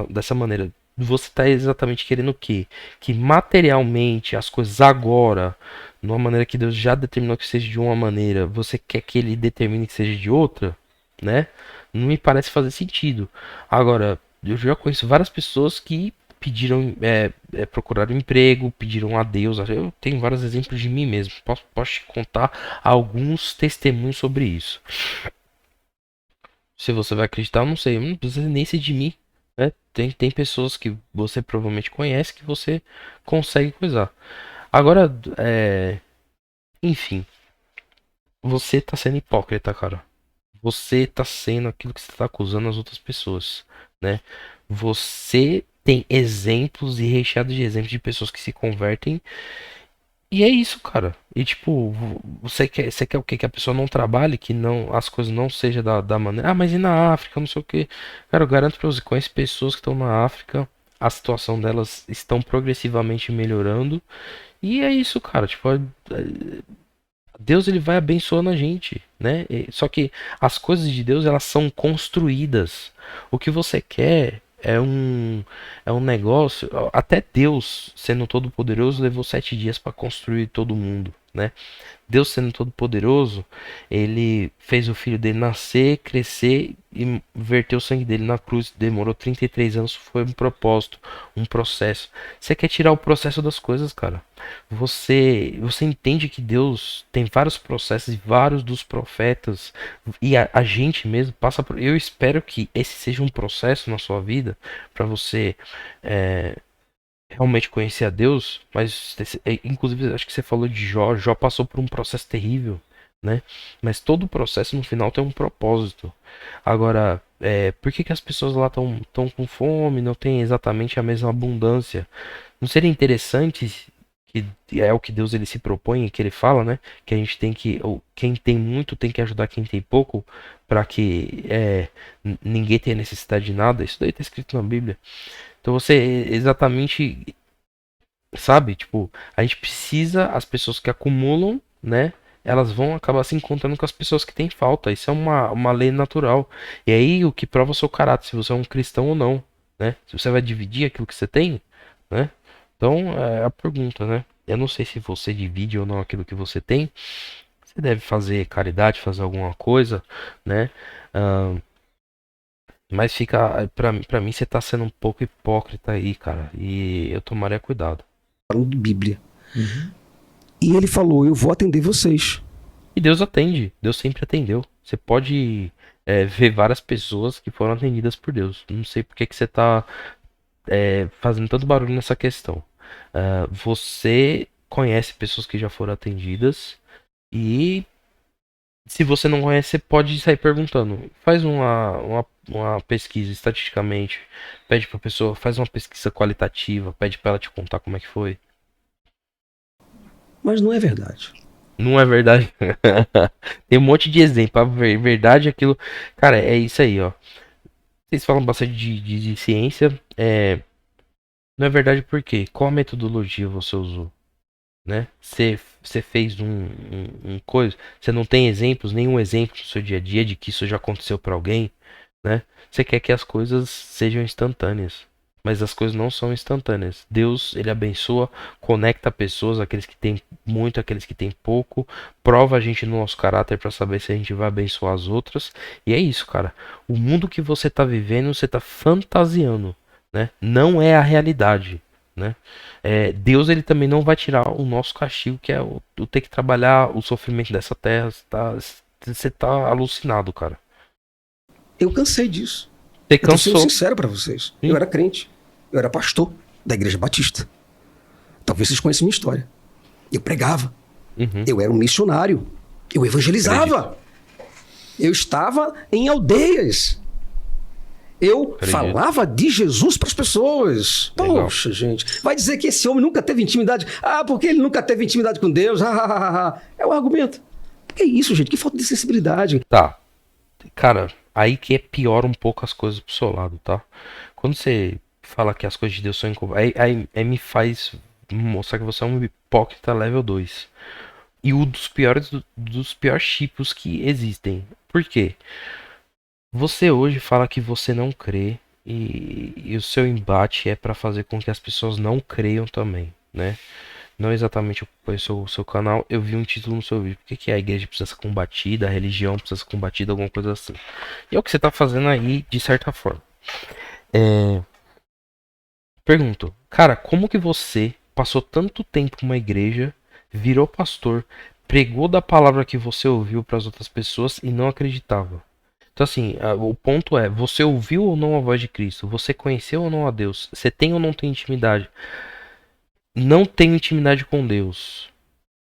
Speaker 1: dessa maneira. Você está exatamente querendo o quê? Que materialmente as coisas agora, de uma maneira que Deus já determinou que seja de uma maneira, você quer que ele determine que seja de outra, né? Não me parece fazer sentido. Agora, eu já conheço várias pessoas que pediram, procuraram emprego, pediram a Deus. Eu tenho vários exemplos de mim mesmo. Posso te contar alguns testemunhos sobre isso. Se você vai acreditar, eu não sei. Não precisa nem ser de mim, né? Tem pessoas que você provavelmente conhece que você consegue coisar. Agora, enfim, você tá sendo hipócrita, cara. Você tá sendo aquilo que você tá acusando as outras pessoas, né? Você tem exemplos e recheado de exemplos de pessoas que se convertem. E é isso, cara. E tipo, você quer o quê? Que a pessoa não trabalhe, que não, as coisas não sejam da maneira. Ah, mas e na África, não sei o quê. Cara, eu garanto pra você, conheço pessoas que estão na África, a situação delas estão progressivamente melhorando. E é isso, cara. Tipo, Deus ele vai abençoando a gente, né? Só que as coisas de Deus elas são construídas. O que você quer é um negócio. Até Deus, sendo todo poderoso, levou 7 dias para construir todo mundo, né? Deus sendo todo poderoso, ele fez o filho dele nascer, crescer e verter o sangue dele na cruz. Demorou 33 anos, foi um propósito, um processo. Você quer tirar o processo das coisas, cara? Você entende que Deus tem vários processos e vários dos profetas e a gente mesmo passa por. Eu espero que esse seja um processo na sua vida para você realmente conhecer a Deus, mas inclusive acho que você falou de Jó. Jó passou por um processo terrível, né? Mas todo o processo no final tem um propósito. Agora, por que que as pessoas lá estão com fome, não tem exatamente a mesma abundância? Não seria interessante que é o que Deus ele se propõe, que ele fala, né? Que a gente tem que, ou quem tem muito tem que ajudar quem tem pouco, para que ninguém tenha necessidade de nada. Isso daí está escrito na Bíblia. Então você exatamente sabe, tipo, a gente precisa, as pessoas que acumulam, né? Elas vão acabar se encontrando com as pessoas que têm falta. Isso é uma lei natural. E aí o que prova o seu caráter, se você é um cristão ou não, né? Se você vai dividir aquilo que você tem, né? Então é a pergunta, né? Eu não sei se você divide ou não aquilo que você tem. Você deve fazer caridade, fazer alguma coisa, né? Ahn, mas fica, pra mim você tá sendo um pouco hipócrita aí, cara. E eu tomaria cuidado.
Speaker 2: Falando de Bíblia. E ele falou, eu vou atender vocês.
Speaker 1: E Deus atende, Deus sempre atendeu. Você pode ver várias pessoas que foram atendidas por Deus. Não sei por que que você tá fazendo tanto barulho nessa questão. Você conhece pessoas que já foram atendidas e se você não conhece, você pode sair perguntando. Faz uma pesquisa estatisticamente, pede pra pessoa, faz uma pesquisa qualitativa, pede pra ela te contar como é que foi.
Speaker 2: Mas não é verdade.
Speaker 1: Não é verdade. Tem um monte de exemplo. A verdade é aquilo. Cara, é isso aí, ó. Vocês falam bastante de ciência. Não é verdade por quê? Qual a metodologia você usou? Né? Você fez um coisa. Você não tem exemplos, nenhum exemplo no seu dia a dia de que isso já aconteceu pra alguém, né? Você quer que as coisas sejam instantâneas. Mas as coisas não são instantâneas. Deus, ele abençoa, conecta pessoas, aqueles que têm muito, aqueles que têm pouco, prova a gente no nosso caráter para saber se a gente vai abençoar as outras. E é isso, cara. O mundo que você tá vivendo, você tá fantasiando, né? Não é a realidade, né? Deus, ele também não vai tirar o nosso castigo, que é o ter que trabalhar o sofrimento dessa terra. Você tá alucinado, cara.
Speaker 2: Eu cansei disso.
Speaker 1: Você
Speaker 2: Eu tô sendo
Speaker 1: cansou.
Speaker 2: sincero para vocês.
Speaker 1: Sim.
Speaker 2: Eu era crente. Eu era pastor da Igreja Batista. Talvez vocês conheçam minha história. Eu pregava.
Speaker 1: Uhum.
Speaker 2: Eu era um missionário. Eu evangelizava. Eu estava em aldeias. Eu falava de Jesus para as pessoas.
Speaker 1: Legal.
Speaker 2: Poxa, gente. Vai dizer que esse homem nunca teve intimidade. Ah, porque ele nunca teve intimidade com Deus. É o argumento. Que isso, gente? Que falta de sensibilidade.
Speaker 1: Tá. Cara, aí que piora um pouco as coisas pro seu lado, tá? Quando você fala que as coisas de Deus são incomparáveis, aí me faz mostrar que você é um hipócrita level 2. E um dos piores tipos que existem. Por quê? Você hoje fala que você não crê e o seu embate é pra fazer com que as pessoas não creiam também, né? Não exatamente eu conheço o seu canal, eu vi um título no seu vídeo. Por que a igreja precisa ser combatida, a religião precisa ser combatida, alguma coisa assim. E é o que você tá fazendo aí, de certa forma. Pergunto, cara, como que você passou tanto tempo numa igreja, virou pastor, pregou da palavra que você ouviu para as outras pessoas e não acreditava? Então assim, o ponto é, você ouviu ou não a voz de Cristo? Você conheceu ou não a Deus? Você tem ou não tem intimidade? Não tenho intimidade com Deus.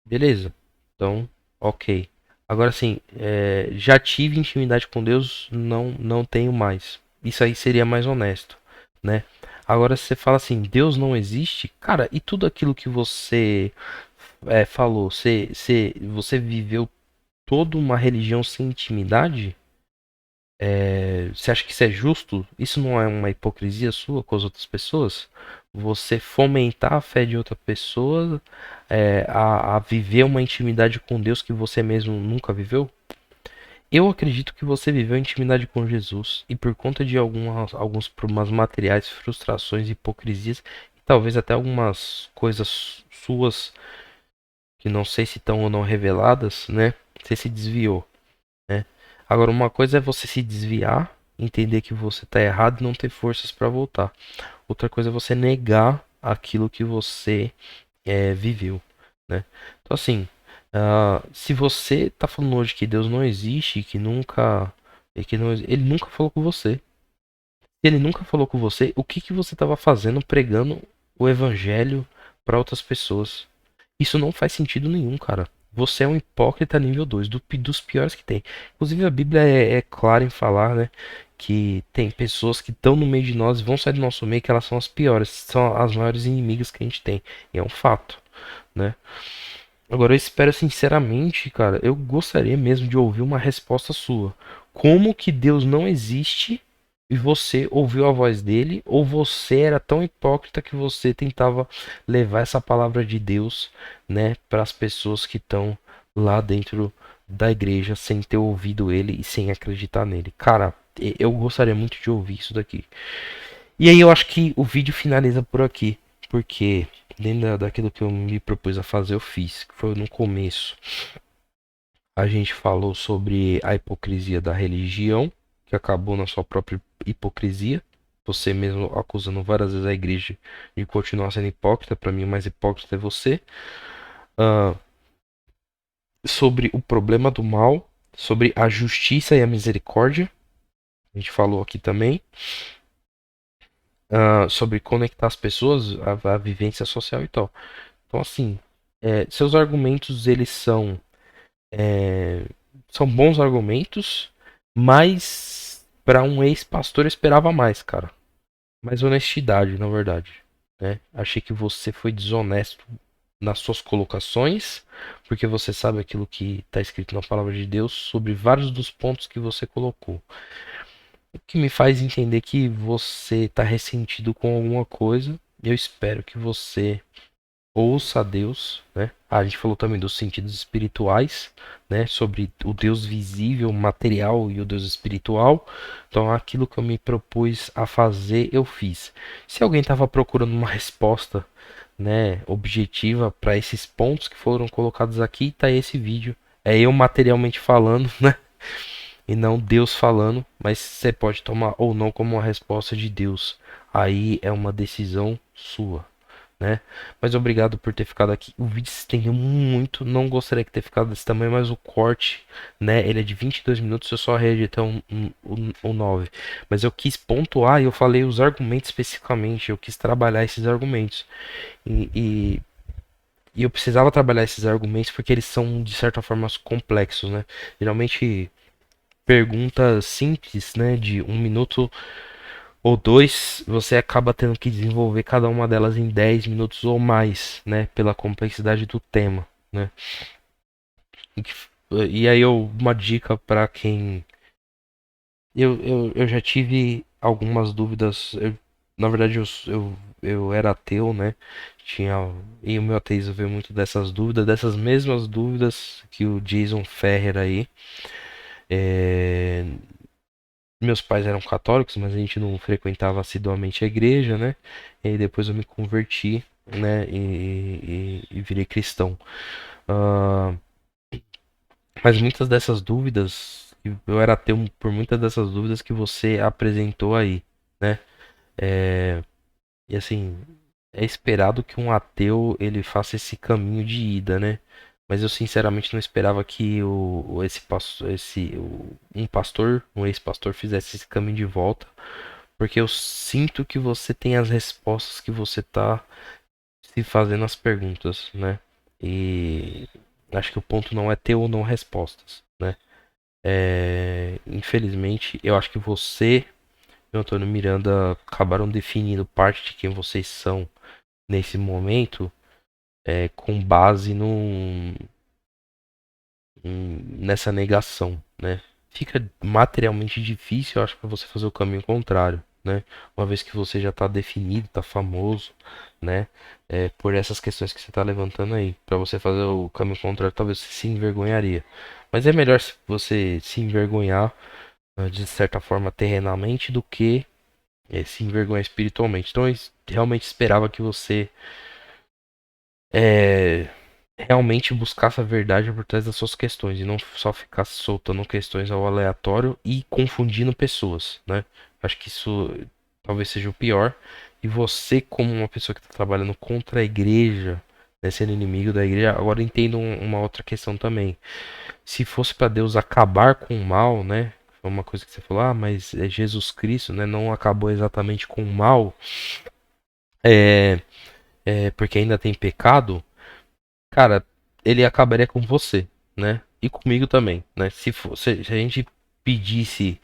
Speaker 1: Beleza. Então, ok. Agora sim, já tive intimidade com Deus, não tenho mais. Isso aí seria mais honesto, né? Agora se você fala assim, Deus não existe, cara, e tudo aquilo que você falou, você viveu toda uma religião sem intimidade? Você acha que isso é justo? Isso não é uma hipocrisia sua com as outras pessoas? Você fomentar a fé de outra pessoa a viver uma intimidade com Deus que você mesmo nunca viveu? Eu acredito que você viveu intimidade com Jesus e por conta de alguns problemas materiais, frustrações, hipocrisias e talvez até algumas coisas suas que não sei se estão ou não reveladas, né? Você se desviou, né? Agora, uma coisa é você se desviar, entender que você está errado e não ter forças para voltar. Outra coisa é você negar aquilo que você viveu, né? Então, assim, se você está falando hoje que Deus não existe, que nunca, ele nunca falou com você. Se ele nunca falou com você, o que que você estava fazendo pregando o evangelho para outras pessoas? Isso não faz sentido nenhum, cara. Você é um hipócrita nível 2, dos piores que tem. Inclusive a Bíblia é clara em falar, né, que tem pessoas que estão no meio de nós e vão sair do nosso meio que elas são as piores, são as maiores inimigas que a gente tem. E é um fato, né? Agora eu espero sinceramente, cara, eu gostaria mesmo de ouvir uma resposta sua. Como que Deus não existe e você ouviu a voz dele, ou você era tão hipócrita que você tentava levar essa palavra de Deus, né, para as pessoas que estão lá dentro da igreja sem ter ouvido ele e sem acreditar nele. Cara, eu gostaria muito de ouvir isso daqui. E aí eu acho que o vídeo finaliza por aqui, porque dentro daquilo que eu me propus a fazer, eu fiz, que foi no começo. A gente falou sobre a hipocrisia da religião, que acabou na sua própria hipocrisia. Você mesmo acusando várias vezes a igreja de continuar sendo hipócrita. Para mim, o mais hipócrita é você. Ah, sobre o problema do mal, sobre a justiça e a misericórdia. A gente falou aqui também. Sobre conectar as pessoas à vivência social e tal. Então, assim, seus argumentos, eles são bons argumentos, mas para um ex-pastor eu esperava mais, cara. Mais honestidade, na verdade, né? Achei que você foi desonesto nas suas colocações, porque você sabe aquilo que está escrito na palavra de Deus sobre vários dos pontos que você colocou. O que me faz entender que você está ressentido com alguma coisa. Eu espero que você ouça a Deus, né? A gente falou também dos sentidos espirituais, né? Sobre o Deus visível, material e o Deus espiritual. Então, aquilo que eu me propus a fazer, eu fiz. Se alguém estava procurando uma resposta, né, objetiva para esses pontos que foram colocados aqui, tá esse vídeo. É eu materialmente falando, né? E não Deus falando, mas você pode tomar ou não como uma resposta de Deus. Aí é uma decisão sua, né? Mas obrigado por ter ficado aqui. O vídeo se estendeu muito, não gostaria que ter ficado desse tamanho, mas o corte, né? Ele é de 22 minutos, eu só reeditei um 9. Mas eu quis pontuar e eu falei os argumentos especificamente, eu quis trabalhar esses argumentos. E eu precisava trabalhar esses argumentos porque eles são, de certa forma, complexos, né? Geralmente perguntas simples, né, de 1 minuto ou 2, você acaba tendo que desenvolver cada uma delas em 10 minutos ou mais, né, pela complexidade do tema, né. E aí uma dica para quem eu já tive algumas dúvidas. Na verdade, eu era ateu, né? E o meu ateísmo veio muito dessas dúvidas, dessas mesmas dúvidas que o Jason Ferrer aí. É, Meus pais eram católicos, mas a gente não frequentava assiduamente a igreja, né? E aí depois eu me converti, né? E virei cristão. Ah, mas muitas dessas dúvidas, eu era ateu por muitas dessas dúvidas que você apresentou aí, né? É, e assim, é esperado que um ateu ele faça esse caminho de ida, né? Mas eu sinceramente não esperava que um ex-pastor fizesse esse caminho de volta, porque eu sinto que você tem as respostas que você tá se fazendo as perguntas, né? E acho que o ponto não é ter ou não respostas, né? Infelizmente, eu acho que você e o Antônio Miranda acabaram definindo parte de quem vocês são nesse momento, com base nessa negação, né? Fica materialmente difícil, eu acho, para você fazer o caminho contrário, né? Uma vez que você já está definido, está famoso, né? Por essas questões que você está levantando aí, para você fazer o caminho contrário, talvez você se envergonharia. Mas é melhor você se envergonhar de certa forma terrenamente do que se envergonhar espiritualmente. Então eu realmente esperava que você é, realmente buscasse a verdade por trás das suas questões e não só ficasse soltando questões ao aleatório e confundindo pessoas, né? Acho que isso talvez seja o pior. E você, como uma pessoa que está trabalhando contra a igreja, né, sendo inimigo da igreja, agora entendo uma outra questão também. Se fosse para Deus acabar com o mal, né? Foi uma coisa que você falou, mas é Jesus Cristo, né? Não acabou exatamente com o mal, é, porque ainda tem pecado. Cara, ele acabaria com você, né? E comigo também, né? Se a gente pedisse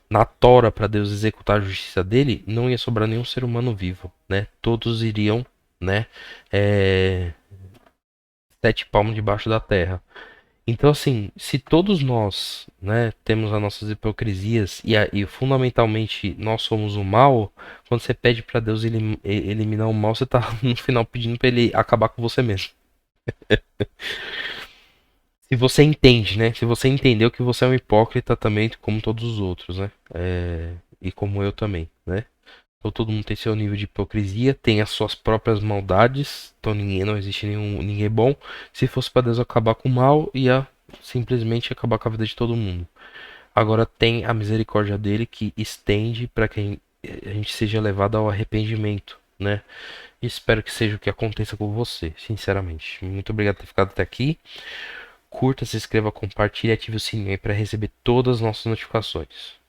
Speaker 1: na tora para Deus executar a justiça dele, não ia sobrar nenhum ser humano vivo, né? Todos iriam, né? É, sete palmos debaixo da terra. Então, assim, se todos nós, né, temos as nossas hipocrisias e fundamentalmente nós somos o mal, quando você pede para Deus eliminar o mal, você tá no final pedindo para ele acabar com você mesmo. Se você entende, né? Se você entendeu que você é um hipócrita também, como todos os outros, né? E como eu também, né? Então todo mundo tem seu nível de hipocrisia, tem as suas próprias maldades, então não existe ninguém bom. Se fosse para Deus acabar com o mal, ia simplesmente acabar com a vida de todo mundo. Agora tem a misericórdia dele que estende para que a gente seja levado ao arrependimento, né? E espero que seja o que aconteça com você, sinceramente. Muito obrigado por ter ficado até aqui. Curta, se inscreva, compartilhe e ative o sininho aí para receber todas as nossas notificações.